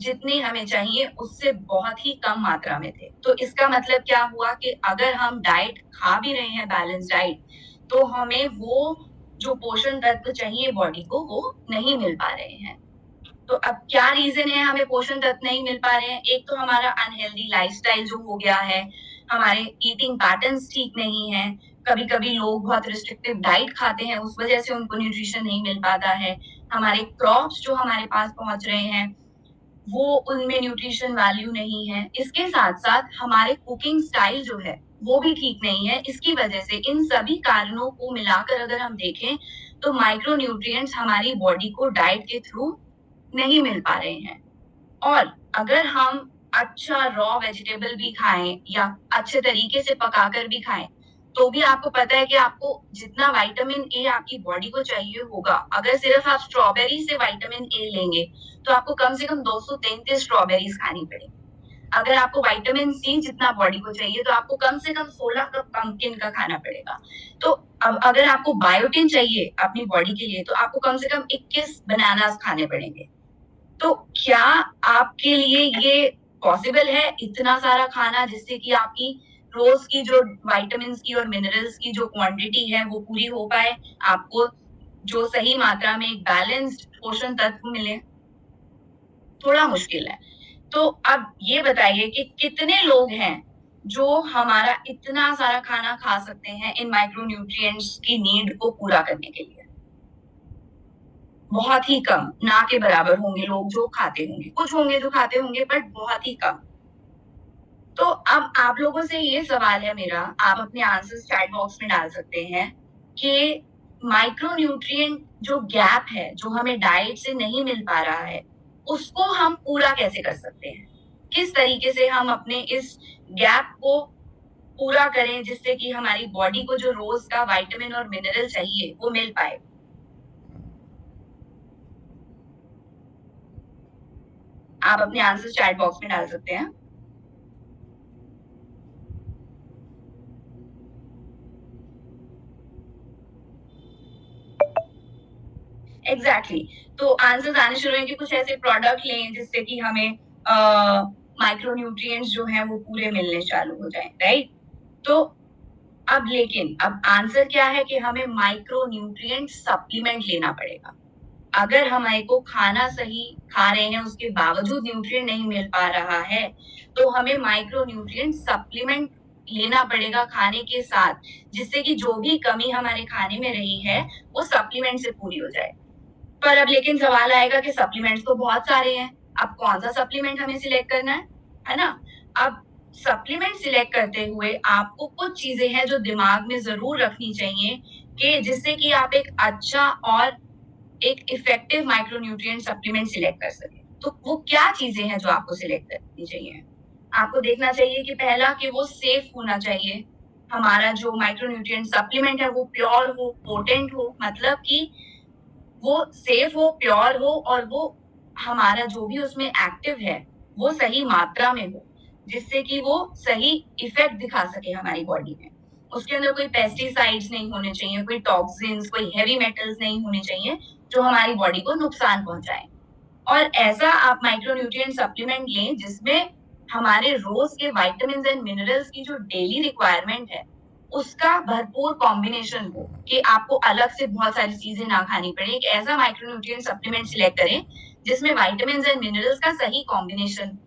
जितनी हमें चाहिए उससे बहुत ही कम मात्रा में थे। तो इसका मतलब क्या हुआ कि अगर हम डाइट खा भी रहे हैं बैलेंस डाइट, तो हमें वो जो पोषण तत्व चाहिए बॉडी को वो नहीं मिल पा रहे हैं। तो अब क्या रीजन है हमें पोषण तत्व नहीं मिल पा रहे हैं? एक तो हमारा अनहेल्दी लाइफस्टाइल जो हो गया है, हमारे ईटिंग पैटर्न्स ठीक नहीं है। कभी-कभी लोग बहुत रिस्ट्रिक्टिव डाइट खाते हैं, उस वजह से उनको न्यूट्रिशन नहीं मिल पाता है। हमारे क्रॉप्स जो हमारे पास पहुंच रहे हैं वो उनमें न्यूट्रिशन वैल्यू नहीं है। इसके साथ-साथ हमारे कुकिंग स्टाइल जो है वो भी ठीक नहीं है। इसकी वजह से इन सभी कारणों को मिलाकर अगर हम देखें तो माइक्रोन्यूट्रिएंट्स हमारी बॉडी को डाइट के थ्रू नहीं मिल पा रहे हैं। और अगर हम अच्छा रॉ वेजिटेबल भी खाएं या अच्छे तरीके से पकाकर भी खाएं, तो भी आपको पता है कि आपको जितना विटामिन ए आपकी बॉडी को चाहिए होगा, अगर सिर्फ आप स्ट्रॉबेरी से विटामिन ए लेंगे तो आपको कम से कम 233 स्ट्रॉबेरीज खानी पड़ेगी। अगर आपको विटामिन सी जितना बॉडी को चाहिए तो आपको कम से कम 16 कप पंपकिन का खाना पड़ेगा। तो अब अगर आपको बायोटिन चाहिए अपनी बॉडी के लिए तो आपको कम से कम 21 बनानास खाने पड़ेंगे। तो क्या आपके लिए ये पॉसिबल है इतना सारा खाना, जिससे कि आपकी रोज की जो विटामिन की और मिनरल्स की जो क्वांटिटी है वो पूरी हो पाए, आपको जो सही मात्रा में एक बैलेंस्ड पोषण तत्व मिले? थोड़ा मुश्किल है। तो अब ये बताइए कि कितने लोग हैं जो हमारा इतना सारा खाना खा सकते हैं इन माइक्रोन्यूट्रिएंट्स की नीड को पूरा करने के लिए? बहुत ही कम, ना के बराबर होंगे लोग जो खाते होंगे। कुछ होंगे जो खाते होंगे बट बहुत ही कम। तो अब आप लोगों से ये सवाल है मेरा, आप अपने आंसर्स चैट बॉक्स में डाल सकते हैं कि माइक्रोन्यूट्रिएंट जो गैप है, जो हमें डाइट से नहीं मिल पा रहा है, उसको हम पूरा कैसे कर सकते हैं? किस तरीके से हम अपने इस गैप को पूरा करें जिससे कि हमारी बॉडी को जो रोज का विटामिन और मिनरल चाहिए वो मिल पाए? आप अपने आंसर्स चैट बॉक्स में डाल सकते हैं। एग्जैक्टली तो आंसर्स आने शुरू हुए कि कुछ ऐसे प्रोडक्ट लें जिससे कि हमें माइक्रोन्यूट्रिएंट्स जो हैं वो पूरे मिलने चालू हो जाएं, राइट? तो अब आंसर क्या है कि हमें माइक्रोन्यूट्रिएंट सप्लीमेंट लेना पड़ेगा। अगर हमारे को खाना सही खा रहे हैं उसके बावजूद न्यूट्रिएंट नहीं मिल पा रहा है तो हमें माइक्रोन्यूट्रिएंट सप्लीमेंट लेना पड़ेगा खाने के साथ, जिससे कि जो भी कमी हमारे खाने में रही है वो सप्लीमेंट से पूरी हो जाए। पर अब लेकिन सवाल आएगा कि सप्लीमेंट्स तो बहुत सारे हैं, अब कौन सा सप्लीमेंट हमें सिलेक्ट करना है ना? अब सप्लीमेंट सिलेक्ट करते हुए आपको कुछ चीजें हैं जो दिमाग में जरूर रखनी चाहिए कि जिससे कि आप एक अच्छा और एक इफेक्टिव माइक्रोन्यूट्रिएंट सप्लीमेंट सिलेक्ट कर सकें। तो वो क्या चीजें हैं जो आपको सिलेक्ट करनी चाहिए? आपको देखना चाहिए कि पहला कि वो सेफ होना चाहिए। हमारा जो माइक्रोन्यूट्रिएंट सप्लीमेंट है वो प्योर हो, पोटेंट हो, मतलब कि वो सेफ हो, प्योर हो और वो हमारा जो भी उसमें एक्टिव है वो सही मात्रा में हो, जिससे कि वो सही इफेक्ट दिखा सके हमारी बॉडी में। उसके अंदर कोई पेस्टिसाइड्स नहीं होने चाहिए, कोई टॉक्सिन्स, कोई हेवी मेटल्स नहीं होने चाहिए जो हमारी बॉडी को नुकसान पहुंचाए। और ऐसा आप माइक्रोन्यूट्रिएंट सप्लीमेंट लें जिसमें हमारे रोज के विटामिन एंड मिनरल्स की जो डेली रिक्वायरमेंट है उसका भरपूर कॉम्बिनेशन हो, कि आपको अलग से बहुत सारी चीजें ना खानी पड़े। एक ऐसा माइक्रोन्यूट्रिएंट सप्लीमेंट सिलेक्ट करें जिसमें विटामिन एंड मिनरल्स का सही कॉम्बिनेशन,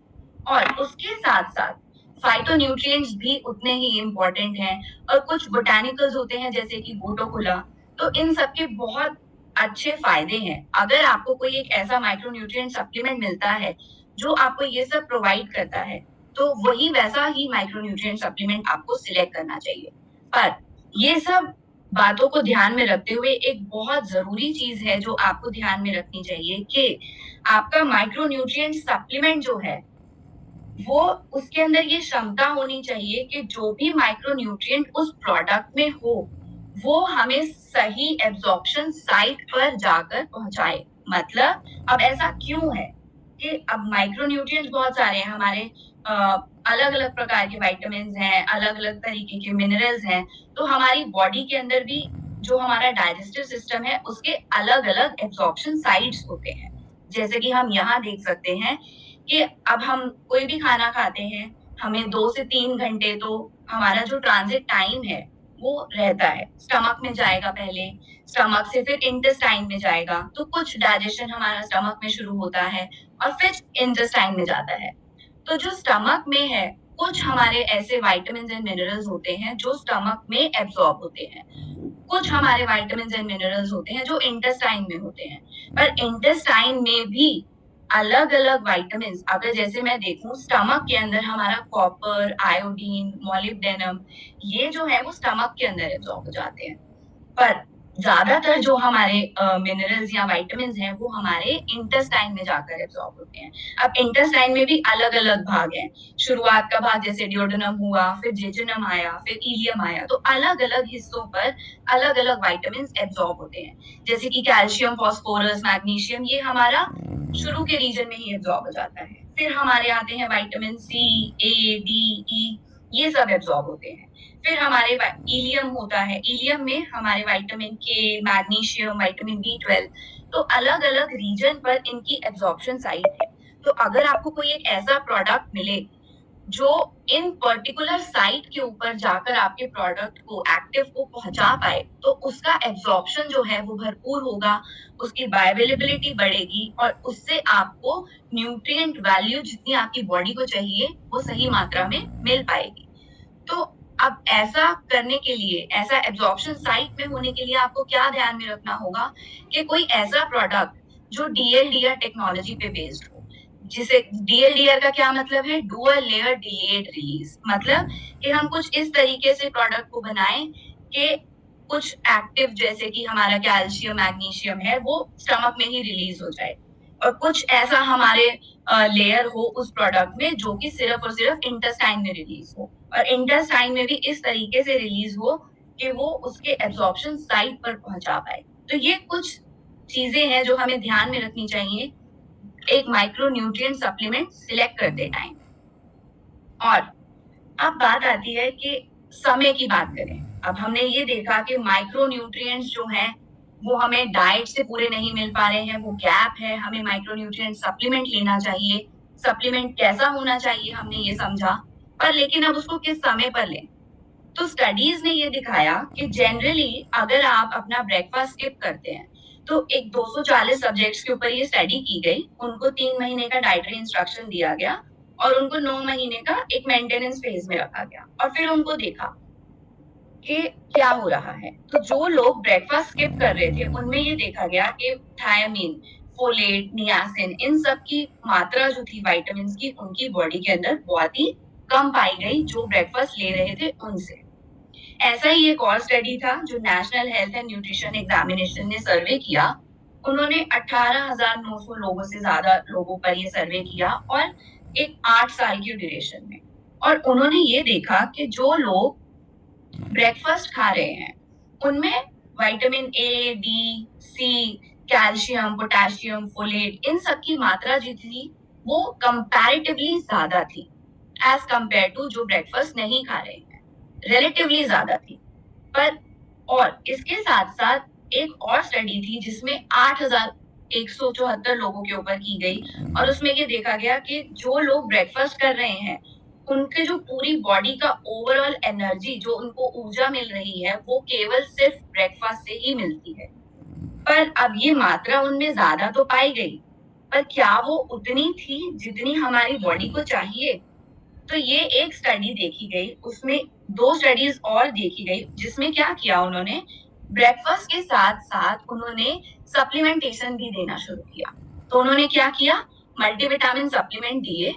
और उसके साथ साथ फाइटोन्यूट्रिएंट्स भी उतने ही इम्पोर्टेंट हैं। और कुछ बोटानिकल्स होते हैं जैसे कि गोटोकोला, तो इन सब के बहुत अच्छे फायदे हैं। अगर आपको कोई एक ऐसा माइक्रोन्यूट्रिएंट सप्लीमेंट मिलता है जो आपको ये सब प्रोवाइड करता है तो वही वैसा ही माइक्रोन्यूट्रिएंट सप्लीमेंट आपको सिलेक्ट करना चाहिए। पर ये सब बातों को ध्यान में रखते हुए एक बहुत जरूरी चीज है जो आपको ध्यान में रखनी चाहिए कि आपका माइक्रोन्यूट्रिएंट सप्लीमेंट जो है वो उसके अंदर ये क्षमता होनी चाहिए कि जो भी माइक्रोन्यूट्रिएंट उस प्रोडक्ट में हो वो हमें सही एब्जॉर्प्शन साइट पर जाकर पहुंचाए। मतलब अब ऐसा क्यों है कि अब माइक्रोन्यूट्रिएंट्स बहुत सारे हैं हमारे, अलग अलग प्रकार के विटामिन हैं, अलग अलग तरीके के मिनरल्स हैं, तो हमारी बॉडी के अंदर भी जो हमारा डाइजेस्टिव सिस्टम है उसके अलग अलग एब्जॉर्प्शन साइट्स होते हैं। जैसे कि हम यहाँ देख सकते हैं कि अब हम कोई भी खाना खाते हैं, हमें 2 से 3 घंटे तो हमारा जो ट्रांजिट टाइम है वो रहता है। स्टमक में जाएगा पहले, स्टमक से फिर इंटेस्टाइन में जाएगा, तो कुछ डाइजेशन हमारा स्टमक में शुरू होता है और फिर इंटेस्टाइन में जाता है। तो जो स्टमक में है कुछ हमारे ऐसे विटामिन एंड मिनरल्स होते हैं जो स्टमक में एब्सॉर्ब होते हैं, कुछ हमारे विटामिन एंड मिनरल्स होते हैं जो इंटेस्टाइन में होते हैं। पर इंटेस्टाइन में भी अलग अलग विटामिन, अगर जैसे मैं देखूं स्टमक के अंदर हमारा कॉपर, आयोडीन, मोलिब्डेनम, ये जो है वो स्टमक के अंदर एब्सॉर्ब हो जाते हैं। पर ज्यादातर जो हमारे मिनरल्स या विटामिन्स हैं वो हमारे इंटेस्टाइन में जाकर एब्जॉर्ब होते हैं। अब इंटेस्टाइन में भी अलग-अलग भाग हैं। शुरुआत का भाग जैसे ड्यूोडेनम हुआ, फिर जेजुनम आया, फिर इलियम आया, तो अलग-अलग हिस्सों पर अलग-अलग विटामिन्स एब्जॉर्ब होते हैं। जैसे कि कैल्शियम, फास्फोरस, मैग्नीशियम, ये हमारा शुरू के रीजन में ही एब्जॉर्ब हो जाता है। फिर हमारे आते हैं विटामिन सी, ए, डी, ई, ये सब एब्जॉर्ब होते हैं। फिर हमारे इलियम होता है, इलियम में हमारे विटामिन के, मैग्नीशियम, विटामिन बी12, तो अलग-अलग रीजन पर इनकी एब्जॉर्प्शन साइट है। तो अगर आपको कोई एक ऐसा प्रोडक्ट मिले जो इन पर्टिकुलर साइट के ऊपर जाकर आपके प्रोडक्ट को, एक्टिव को पहुंचा पाए, तो उसका एब्जॉर्प्शन जो है वो भरपूर होगा, उसकी बायोअवेलेबिलिटी बढ़ेगी और उससे आपको न्यूट्रिएंट वैल्यू जितनी आपकी बॉडी को चाहिए वो सही मात्रा में मिल पाएगी। तो अब ऐसा करने के लिए, ऐसा एब्जॉर्प्शन साइट में होने के लिए आपको क्या ध्यान में रखना होगा कि कोई ऐसा प्रोडक्ट जो डीएलडीआर टेक्नोलॉजी पे बेस्ड हो। जिसे डीएलडीआर का क्या मतलब है? डुअल लेयर डिलेड रिलीज, मतलब कि हम कुछ इस तरीके से प्रोडक्ट को बनाएं कि कुछ एक्टिव जैसे कि हमारा कैल्शियम, मैग्नीशियम है वो स्टमक में ही रिलीज हो जाए और कुछ ऐसा हमारे लेयर हो उस प्रोडक्ट में जो कि सिर्फ और सिर्फ इंटेस्टाइन में रिलीज हो और इंटेस्टाइन में भी इस तरीके से रिलीज हो कि वो उसके एब्जॉर्प्शन साइट पर पहुंचा पाए। तो ये कुछ चीजें हैं जो हमें ध्यान में रखनी चाहिए एक माइक्रो न्यूट्रिएंट सप्लीमेंट सिलेक्ट करते टाइम। और अब बात आती है कि समय की बात करें। अब हमने ये देखा कि माइक्रो न्यूट्रिएंट्स जो हैं वो हमें डाइट से पूरे नहीं मिल पा रहे हैं, वो गैप है, हमें माइक्रो न्यूट्रिएंट सप्लीमेंट लेना चाहिए। सप्लीमेंट कैसा होना चाहिए हमने ये समझा, पर लेकिन अब उसको किस समय पर लें। तो स्टडीज ने ये दिखाया कि जनरली अगर आप अपना ब्रेकफास्ट स्किप करते हैं, तो एक 240 सब्जेक्ट्स के ऊपर ये स्टडी की गई, उनको 3 महीने का डाइटरी इंस्ट्रक्शन दिया गया और उनको 9 महीने का एक मेंटेनेंस फेज में रखा गया और फिर उनको देखा कि क्या हो रहा है। तो जो लोग ब्रेकफास्ट स्किप कर रहे थे उनमें ये देखा गया कि थायमीन, फोलेट, नियासिन, इन सब की मात्रा जो थी विटामिन्स की उनकी बॉडी के अंदर बहुत ही कम पाई गई जो ब्रेकफास्ट ले रहे थे उनसे। ऐसा ही एक और स्टडी था जो national health and nutrition examination ने सर्वे किया। उन्होंने 18,900 लोगों से ज्यादा लोगों पर ये सर्वे किया और एक 8 साल की ड्यूरेशन में, और उन्होंने ये देखा कि जो लोग ब्रेकफास्ट खा रहे हैं उनमें vitamin A, D, C, calcium, potassium, folate, इन सब की मात्रा जो थी वो कंपैरेटिवली ज्यादा थी एज कंपेयर टू जो ब्रेकफास्ट नहीं खा रहे हैं, रिलेटिवली ज्यादा थी। पर और इसके साथ साथ एक और स्टडी थी जिसमें 8,174 लोगों के ऊपर की गई और उसमें ये देखा गया कि जो लोग ब्रेकफास्ट कर रहे हैं उनके जो पूरी बॉडी का ओवरऑल एनर्जी, जो उनको ऊर्जा मिल रही है, वो केवल सिर्फ ब्रेकफास्ट से ही मिलती है। पर अब ये मात्रा उनमें ज्यादा तो पाई गई, पर क्या वो उतनी थी जितनी हमारी बॉडी को चाहिए? तो ये एक स्टडी देखी गई, उसमें 2 स्टडीज और देखी गई जिसमें क्या किया उन्होंने, ब्रेकफास्ट के साथ साथ उन्होंने सप्लीमेंटेशन भी देना शुरू किया। तो उन्होंने क्या किया, मल्टीविटामिन सप्लीमेंट दिए।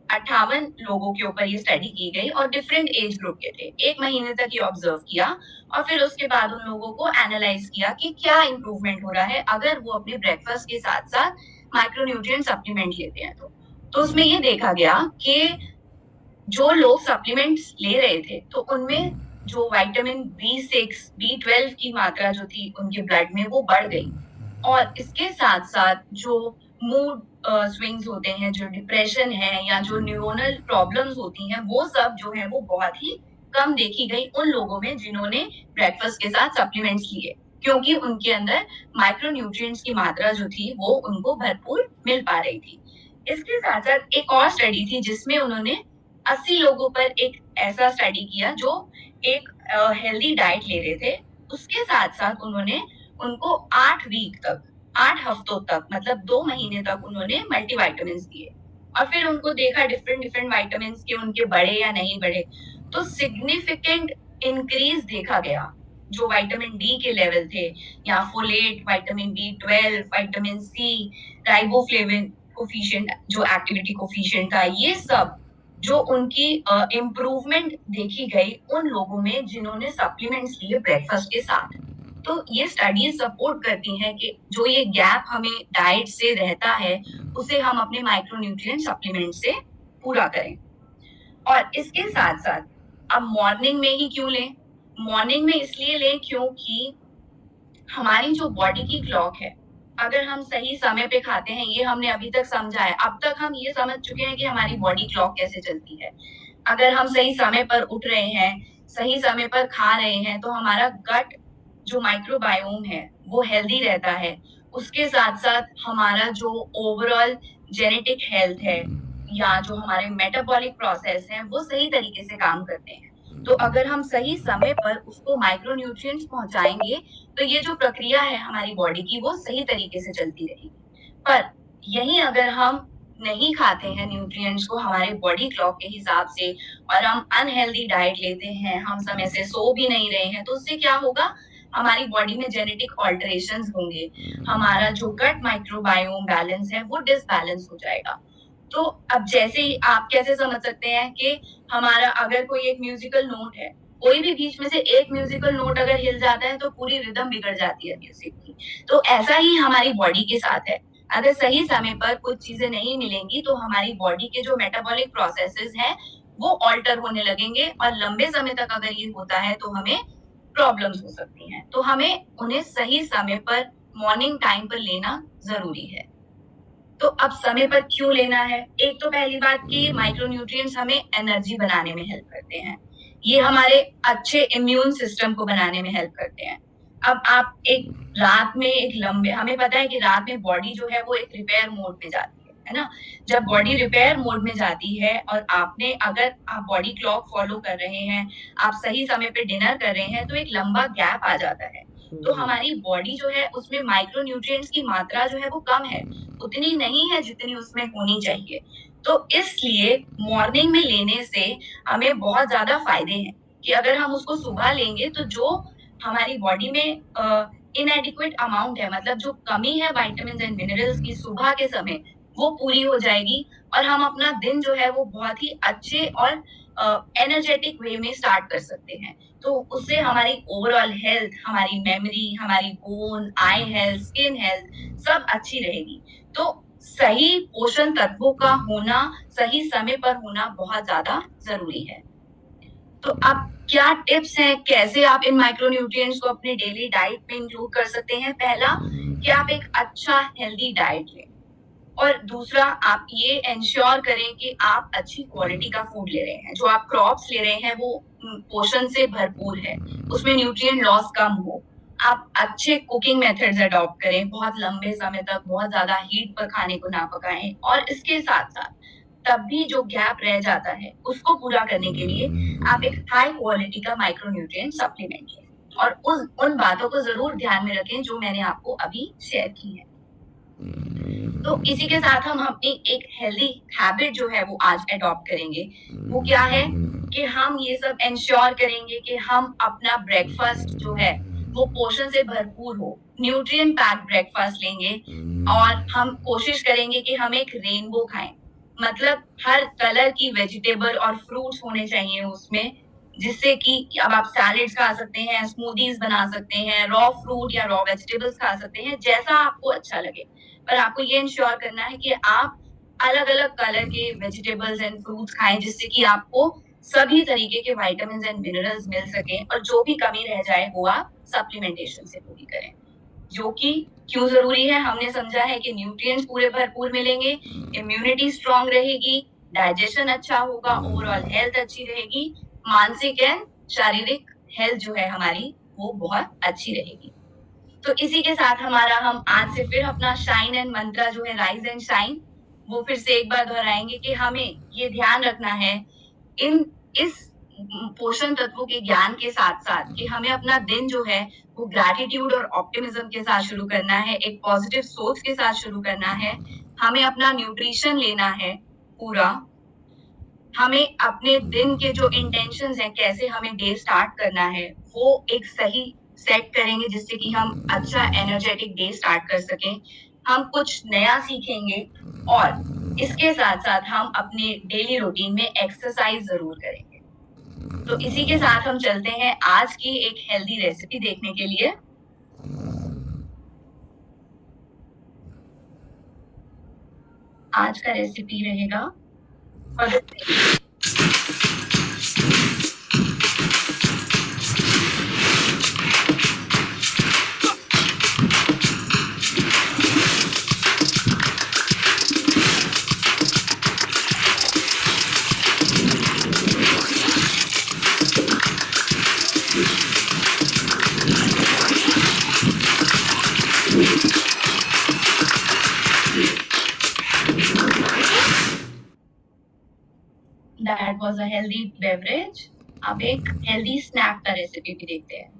58 लोगों के ऊपर ये स्टडी की गई और डिफरेंट एज ग्रुप के थे। 1 महीने तक ये ऑब्जर्व किया और फिर उसके बाद उन लोगों को एनालाइज किया कि क्या इंप्रूवमेंट हो रहा है अगर वो अपने ब्रेकफास्ट के साथ साथ माइक्रोन्यूट्रिएंट सप्लीमेंट लेते हैं। तो उसमें ये देखा गया कि जो लोग सप्लीमेंट्स ले रहे थे तो उनमें जो विटामिन B6, B12 की मात्रा जो थी उनके ब्लड में वो बढ़ गई और इसके साथ साथ जो मूड स्विंग्स होते हैं, जो डिप्रेशन है या जो न्यूरोनल प्रॉब्लम्स होती हैं, वो सब जो है वो बहुत ही कम देखी गई उन लोगों में जिन्होंने ब्रेकफास्ट के साथ सप्लीमेंट्स लिए, क्योंकि उनके अंदर माइक्रोन्यूट्रिएंट्स की मात्रा जो थी वो उनको भरपूर मिल पा रही थी। इसके साथ साथ एक और स्टडी थी जिसमें उन्होंने 80 लोगों पर एक ऐसा स्टडी किया जो एक हेल्दी डाइट ले रहे थे। उसके साथ साथ उन्होंने उनको 8 वीक तक, 8 हफ्तों तक, मतलब 2 महीने तक उन्होंने मल्टीविटामिन्स दिए और फिर उनको देखा डिफरेंट विटामिन्स के उनके बढ़े या नहीं बढ़े। तो सिग्निफिकेंट इंक्रीज देखा गया जो विटामिन डी के लेवल थे या folate, vitamin B12, vitamin C, riboflavin coefficient जो एक्टिविटी कोफिशिएंट था, ये सब जो उनकी इम्प्रूवमेंट देखी गई उन लोगों में जिन्होंने सप्लीमेंट्स लिए ब्रेकफास्ट के साथ। तो ये स्टडीज सपोर्ट करती हैं कि जो ये गैप हमें डाइट से रहता है, उसे हम अपने माइक्रोन्यूट्रिएंट सप्लीमेंट से पूरा करें। और इसके साथ-साथ अब मॉर्निंग में ही क्यों लें? मॉर्निंग में इसलिए लें क्योंकि हमारी जो बॉडी की क्लॉक है, अगर हम सही समय पे खाते हैं, ये हमने अभी तक समझा है। अब तक हम ये समझ चुके हैं कि हमारी बॉडी क्लॉक कैसे चलती है। अगर हम सही समय पर उठ रहे हैं, सही समय पर खा रहे हैं, तो हमारा गट जो माइक्रोबायोम है, वो हेल्दी रहता है। उसके साथ-साथ हमारा जो ओवरऑल जेनेटिक हेल्थ है या जो हमारे मेटाबॉलिक प्रोसेस हैं, वो सही तरीके से काम करते हैं। तो अगर हम सही समय पर उसको माइक्रोन्यूट्रिएंट्स पहुँचाएँगे, तो ये जो प्रक्रिया है हमारी बॉडी की, वो सही तरीके से चलती रहेगी। पर यहीं अगर हम नहीं खाते हैं न्यूट्रिएंट्स को हमारे बॉडी क्लॉक के हिसाब से और हम अनहेल्दी डाइट लेते हैं, हम समय से सो भी नहीं रहे हैं, तो उससे क्या होगा? हमारी बॉडी में जेनेटिक अल्टरेशंस होंगे। हमारा जो गट माइक्रोबायोम बैलेंस है, वो डिसबैलेंस हो जाएगा। तो अब जैसे ही आप कैसे समझ सकते हैं कि हमारा अगर कोई एक म्यूजिकल नोट है, कोई भी बीच में से एक म्यूजिकल नोट अगर हिल जाता है, तो पूरी रिदम बिगड़ जाती है म्यूजिक की। तो ऐसा ही हमारी बॉडी के साथ है। अगर सही समय पर कुछ चीजें नहीं मिलेंगी, तो हमारी बॉडी के जो मेटाबॉलिक प्रोसेसेस हैं, वो ऑल्टर होने लगेंगे और लंबे समय तक अगर ये होता है, तो हमें प्रॉब्लम्स हो सकती हैं। तो हमें उन्हें सही समय पर मॉर्निंग टाइम पर लेना ज़रूरी है। तो अब समय पर क्यों लेना है? एक तो पहली बात कि माइक्रोन्यूट्रिएंट्स हमें एनर्जी बनाने में हेल्प करते हैं। ये हमारे अच्छे इम्यून सिस्टम को बनाने में हेल्प करते हैं। अब आप एक रात में एक लंबे हमें पता है कि रात में बॉडी जो है वो एक रिपेयर मोड में जाती है ना? जब बॉडी रिपेयर मोड में जाती है और अगर आप बॉडी क्लॉक फॉलो कर रहे हैं, आप सही समय पे डिनर कर रहे हैं, तो एक लंबा गैप आ जाता है। तो हमारी बॉडी जो है उसमें माइक्रोन्यूट्रिएंट्स की मात्रा जो है वो कम है, उतनी नहीं है जितनी उसमें होनी चाहिए। तो इसलिए मॉर्निंग में लेने से हमें बहुत ज़्यादा फ़ायदे हैं कि अगर हम उसको सुबह लेंगे तो जो हमारी बॉडी में इनएडिक्वेट अमाउंट है, मतलब जो कमी है विटामिन्स एंड मिनरल्स की सुबह के समय, वो पूरी हो जाएगी और हम अपना दिन जो है वो बहुत ही अच्छे और एनर्जेटिक वे में स्टार्ट कर सकते हैं। तो उससे हमारी ओवरऑल हेल्थ, हमारी मेमोरी, हमारी बोन, आई हेल्थ, स्किन हेल्थ सब अच्छी रहेगी। तो सही पोषण तत्वों का होना, सही समय पर होना बहुत ज़्यादा ज़रूरी है। तो अब क्या टिप्स हैं, कैसे आप इन माइक्रोन्यूट्रिएंट्स को अपने डेली डाइट में इंक्लूड कर सकते हैं? पहला कि आप एक अच्छा हेल्दी डाइट लें और दूसरा आप ये एंश्योर करें कि आप अच्छी क्वालिटी का फूड ले रहे हैं। जो आप क्रॉप्स ले रहे हैं वो पोषण से भरपूर है, उसमें न्यूट्रिएंट लॉस कम हो। आप अच्छे कुकिंग मेथड्स अडॉप्ट करें, बहुत लंबे समय तक बहुत ज़्यादा हीट पर खाने को ना पकाएं और इसके साथ-साथ तब भी जो गैप रह जाता है, उसको पूरा करने के लिए आप एक हाई क्वालिटी का माइक्रोन्यूट्रिएंट सप्लीमेंट लें और उन बातों को ज़रूर ध्यान में रखें जो मैंने आपको अभी शेयर की है। तो इसी के साथ हम अपनी एक हेल्दी हैबिट जो है वो आज अडॉप्ट करेंगे। वो क्या है कि हम ये सब एंश्योर करेंगे कि हम अपना ब्रेकफास्ट जो है वो पोषण से भरपूर हो, न्यूट्रिएंट पैक्ड ब्रेकफास्ट लेंगे और हम कोशिश करेंगे कि हम एक रेनबो खाएं। मतलब हर कलर की वेजिटेबल और फ्रूट्स होने चाहिए उसमें, जिससे कि अब आप सैलेड्स खा सकते हैं, स्मूदीज बना सकते हैं, रॉ फ्रूट या रॉ वेजिटेबल्स खा सकते हैं, जैसा आपको अच्छा लगे। पर आपको ये इंश्योर करना है कि आप अलग-अलग कलर के वेजिटेबल्स एंड फ्रूट्स खाएं, जिससे कि आपको सभी तरीके के विटामिन्स एंड मिनरल्स मिल सकें और जो भी कमी रह जाए वो आप सप्लीमेंटेशन से पूरी करें। जो कि क्यों ज़रूरी है, हमने समझा है कि न्यूट्रिएंट्स पूरे भरपूर मिलेंगे, इम्यूनिटी स्ट्रांग रहेगी, डाइजेशन अच्छा होगा, ओवरऑल हेल्थ अच्छी रहेगी, मानसिक एंड शारीरिक हेल्थ जो है हमारी वो बहुत अच्छी रहेगी। तो इसी के साथ हम आज से फिर अपना शाइन एंड मंत्रा जो है राइज एंड शाइन, वो फिर से एक बार दोहराएंगे कि हमें ये ध्यान रखना है इस पोषण तत्वों के ज्ञान के साथ-साथ कि हमें अपना दिन जो है वो ग्रैटिट्यूड और ऑप्टिमिज्म के साथ शुरू करना है, एक पॉजिटिव सोच के साथ शुरू करना है। हमें अपना न्यूट्रिशन लेना है पूरा। हमें अपने दिन के जो इंटेंशंस हैं, कैसे हमें डे स्टार्ट करना है, वो एक सही सेट करेंगे जिससे कि हम अच्छा एनर्जेटिक डे स्टार्ट कर सकें। हम कुछ नया सीखेंगे और इसके साथ-साथ हम अपने डेली रूटीन में एक्सरसाइज ज़रूर करेंगे। तो इसी के साथ हम चलते हैं आज की एक हेल्दी रेसिपी देखने के लिए। आज का रेसिपी रहेगा फल। That was a healthy beverage. अब एक हेल्दी स्नैक का रेसिपी भी देखते हैं।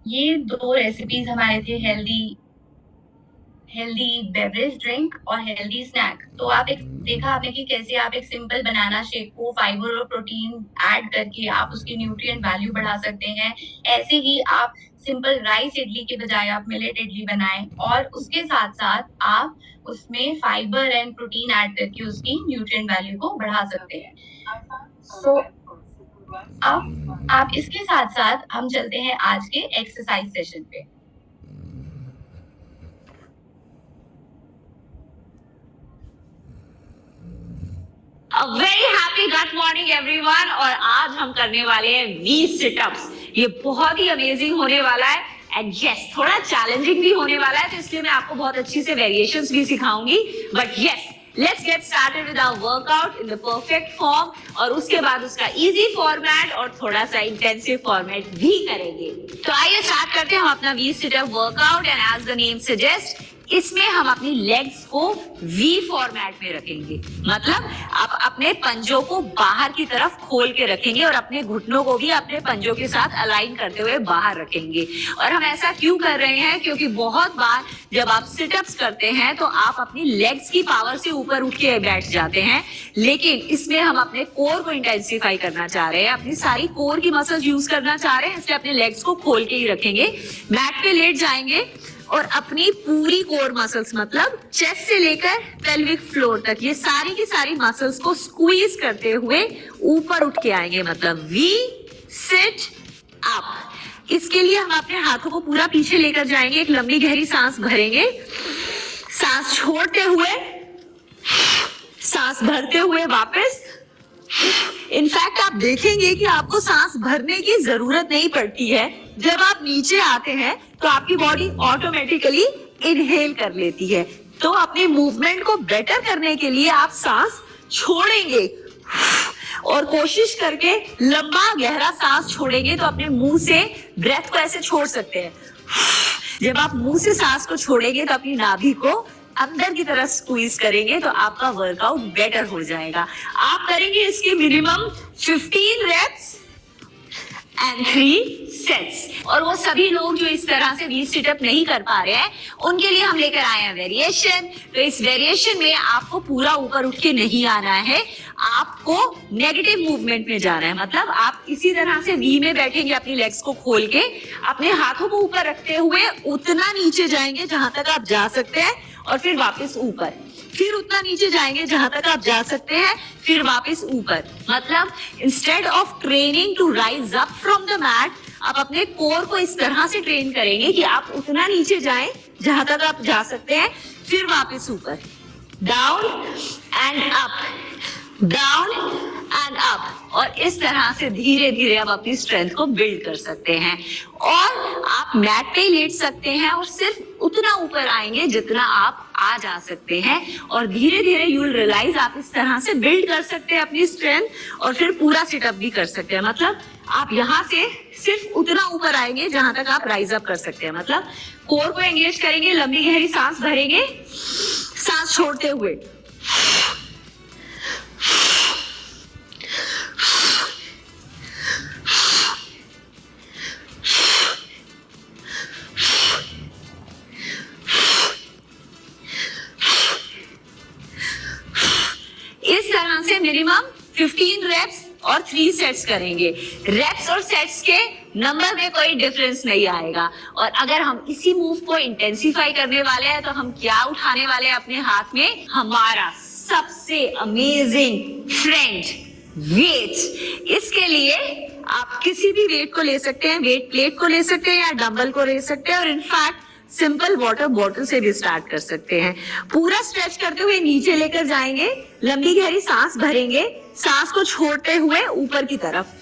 ये दो रेसिपीज हमारे थे, हेल्दी बेवरेज ड्रिंक और हेल्दी स्नैक। तो आप एक देखा आपने कि कैसे आप एक सिंपल बनाना शेक को फाइबर और प्रोटीन ऐड करके आप उसकी न्यूट्रिएंट वैल्यू बढ़ा सकते हैं। ऐसे ही आप सिंपल राइस इडली के बजाय आप मिलेट इडली बनाएं और उसके साथ साथ आप उसमें फाइबर एंड प्रोटीन ऐड करके उसकी न्यूट्रिएंट वैल्यू को बढ़ा सकते हैं। सो अब आप इसके साथ साथ हम चलते हैं आज के एक्सरसाइज सेशन पे। A very happy gut morning everyone। और आज हम करने वाले हैं V sit-ups। ये बहुत ही अमेजिंग होने वाला है एंड यस थोड़ा चैलेंजिंग भी होने वाला है, तो इसलिए मैं आपको बहुत अच्छी से वेरिएशंस भी सिखाऊंगी। But yes let's get started with our workout in the perfect form, और उसके बाद उसका इजी फॉर्मेट और थोड़ा सा इंटेंसिव फॉर्मेट भी करेंगे। तो आइए स्टार्ट करते हैं हम अपना V sit-up workout. And as the name suggest, इसमें हम अपनी लेग्स को V फॉर्मेट में रखेंगे, मतलब आप अपने पंजों को बाहर की तरफ खोल के रखेंगे और अपने घुटनों को भी अपने पंजों के साथ अलाइन करते हुए बाहर रखेंगे। और हम ऐसा क्यों कर रहे हैं, क्योंकि बहुत बार जब आप सिटअप्स करते हैं तो आप अपनी लेग्स की पावर से ऊपर उठ के बैठ जाते हैं, लेकिन इसमें हम अपने कोर को इंटेंसिफाई करना चाह रहे हैं, अपनी सारी कोर की मसल्स यूज करना चाह रहे हैं, इसलिए अपने लेग्स को खोल के ही रखेंगे। मैट पे लेट जाएंगे और अपनी पूरी कोर मसल्स, मतलब चेस्ट से लेकर पेल्विक फ्लोर तक, ये सारी की सारी मसल्स को स्क्वीज करते हुए ऊपर उठ के आएंगे, मतलब वी सिट अप। इसके लिए हम अपने हाथों को पूरा पीछे लेकर जाएंगे, एक लंबी गहरी सांस भरेंगे, सांस छोड़ते हुए, सांस भरते हुए वापस। इनफैक्ट आप देखेंगे कि आपको सांस भरने की जरूरत नहीं पड़ती है। जब आप नीचे आते हैं तो आपकी बॉडी ऑटोमेटिकली इनहेल कर लेती है। तो अपने मूवमेंट को बेटर करने के लिए आप सांस छोड़ेंगे और कोशिश करके लंबा गहरा सांस छोड़ेंगे, तो अपने मुंह से ब्रेथ को ऐसे छोड़ सकते हैं। जब आप मुंह से सांस को छोड़ेंगे तो अपनी नाभि को अंदर की तरफ स्क्वीज करेंगे, तो आपका वर्कआउट बेटर हो जाएगा। आप करेंगे इसके मिनिमम 15 रेप्स एंड 3 सेट्स। और वो सभी लोग जो इस तरह से वी सिटअप नहीं कर पा रहे हैं, उनके लिए हम लेकर आए हैं वेरिएशन। तो इस वेरिएशन में आपको पूरा ऊपर उठ के नहीं आना है, आपको नेगेटिव मूवमेंट में जाना है। मतलब आप इसी तरह से वी में बैठेंगे, अपनी लेग्स को खोल के, अपने हाथों को ऊपर रखते हुए उतना नीचे जाएंगे जहां तक आप जा सकते हैं, और फिर वापस ऊपर, फिर उतना नीचे जाएंगे जहां तक आप जा सकते हैं, फिर वापस ऊपर। मतलब instead of training to rise up from the mat, आप अपने कोर को इस तरह से ट्रेन करेंगे कि आप उतना नीचे जाएं जहां तक आप जा सकते हैं, फिर वापस ऊपर, down and up, down and and up, और इस तरह से धीरे धीरे आप अपनी स्ट्रेंथ को बिल्ड कर सकते हैं। और आप मैट पे लेट सकते हैं और सिर्फ उतना ऊपर आएंगे जितना आप आ जा सकते हैं, और धीरे धीरे यू विल रियलाइज आप इस तरह से बिल्ड कर सकते हैं अपनी स्ट्रेंथ, और फिर पूरा सिटअप भी कर सकते हैं। मतलब आप यहाँ से सिर्फ उतना ऊपर आएंगे जहां तक आप राइज अप कर सकते हैं। मतलब कोर को एंगेज करेंगे, लंबी गहरी सांस भरेंगे, सांस छोड़ते हुए इस तरह से मिनिमम 15 रेप्स और 3 सेट्स करेंगे। रेप्स और सेट्स के नंबर में कोई डिफरेंस नहीं आएगा। और अगर हम इसी मूव को इंटेंसिफाई करने वाले हैं तो हम क्या उठाने वाले हैं अपने हाथ में? हमारा सबसे अमेजिंग फ्रेंड, वेट। इसके लिए आप किसी भी वेट को ले सकते हैं, वेट प्लेट को ले सकते हैं या डंबल को ले सकते हैं, और इनफैक्ट सिंपल वाटर बॉटल से भी स्टार्ट कर सकते हैं। पूरा स्ट्रेच करते हुए नीचे लेकर जाएंगे, लंबी गहरी सांस भरेंगे, सांस को छोड़ते हुए ऊपर की तरफ।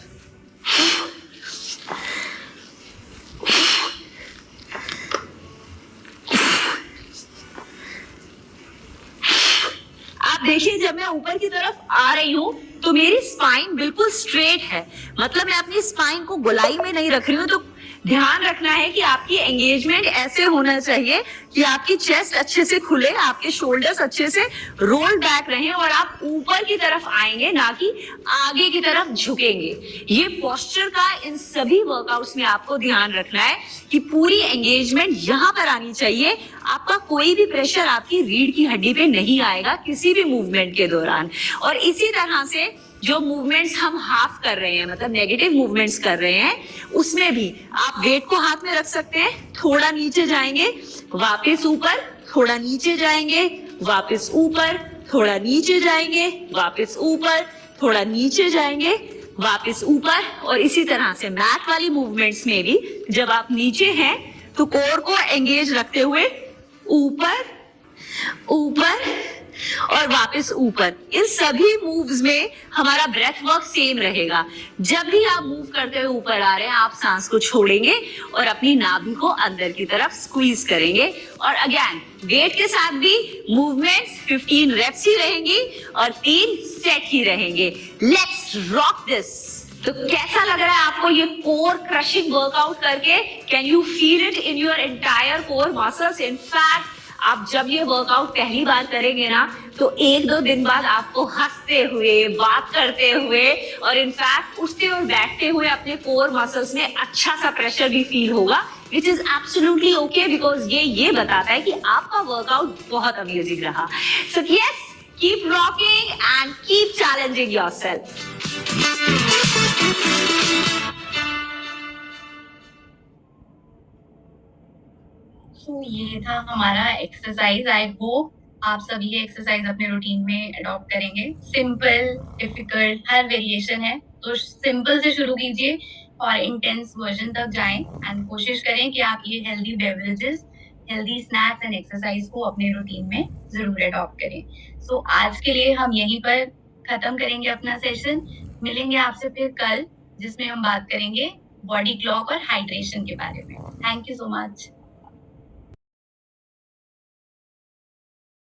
आप देखिए, जब मैं ऊपर की तरफ आ रही हूं तो मेरी स्पाइन बिल्कुल स्ट्रेट है, मतलब मैं अपनी स्पाइन को गोलाई में नहीं रख रही हूं। तो ध्यान रखना है कि आपकी एंगेजमेंट ऐसे होना चाहिए कि आपकी चेस्ट अच्छे से खुले, आपके शोल्डर्स अच्छे से रोल बैक रहें, और आप ऊपर की तरफ आएंगे, ना कि आगे की तरफ झुकेंगे। ये पोस्चर का इन सभी वर्कआउट्स में आपको ध्यान रखना है कि पूरी एंगेजमेंट यहाँ पर आनी चाहिए। आपका कोई भी प्रेशर आपकी रीढ़ की हड्डी पे नहीं आएगा किसी भी मूवमेंट के दौरान। और इसी तरह से जो मूवमेंट्स हम हाफ कर रहे हैं, मतलब नेगेटिव मूवमेंट्स कर रहे हैं, उसमें भी आप वेट को हाथ में रख सकते हैं, थोड़ा नीचे जाएंगे, वापस ऊपर, थोड़ा नीचे जाएंगे, वापस ऊपर, थोड़ा नीचे जाएंगे, वापस ऊपर, थोड़ा नीचे जाएंगे, वापस ऊपर। और इसी तरह से मैट वाली मूवमेंट्स में भी जब आप नीचे हैं तो कोर को एंगेज रखते हुए ऊपर, ऊपर और वापस ऊपर। इन सभी मूव्स में हमारा ब्रेथ वर्क सेम रहेगा। जब भी आप मूव करते हुए ऊपर आ रहे हैं, आप सांस को छोड़ेंगे और अपनी नाभि को अंदर की तरफ स्क्वीज करेंगे। और अगेन वेट के साथ भी मूवमेंट्स 15 रेप्स ही रहेंगी और 3 सेट ही रहेंगे। Let's rock this. तो कैसा लग रहा है आपको ये कोर क्रशिंग वर्कआउट करके? Can you feel it in your entire core muscles? In fact आप जब ये वर्कआउट पहली बार करेंगे ना, तो 1-2 दिन बाद आपको हंसते हुए, बात करते हुए और इनफैक्ट उठते और बैठते हुए अपने कोर मसल्स में अच्छा सा प्रेशर भी फील होगा, which is absolutely okay, because ये बताता है कि आपका वर्कआउट बहुत अमेजिंग रहा। So yes, keep rocking and keep challenging yourself. तो ये था हमारा एक्सरसाइज। आई होप आप सभी ये एक्सरसाइज अपने रूटीन में अडॉप्ट करेंगे। सिंपल, डिफिकल्ट, हर वेरिएशन है, तो सिंपल से शुरू कीजिए और इंटेंस वर्जन तक जाएं एंड कोशिश करें कि आप ये healthy beverages, healthy snacks and exercise को अपने रूटीन में जरूर अडॉप्ट करें। सो आज के लिए हम यहीं पर खत्म करेंगे अपना सेशन। मिलेंगे आपसे फिर कल, जिसमें हम बात करेंगे बॉडी क्लॉक और हाइड्रेशन के बारे में। Thank you so much.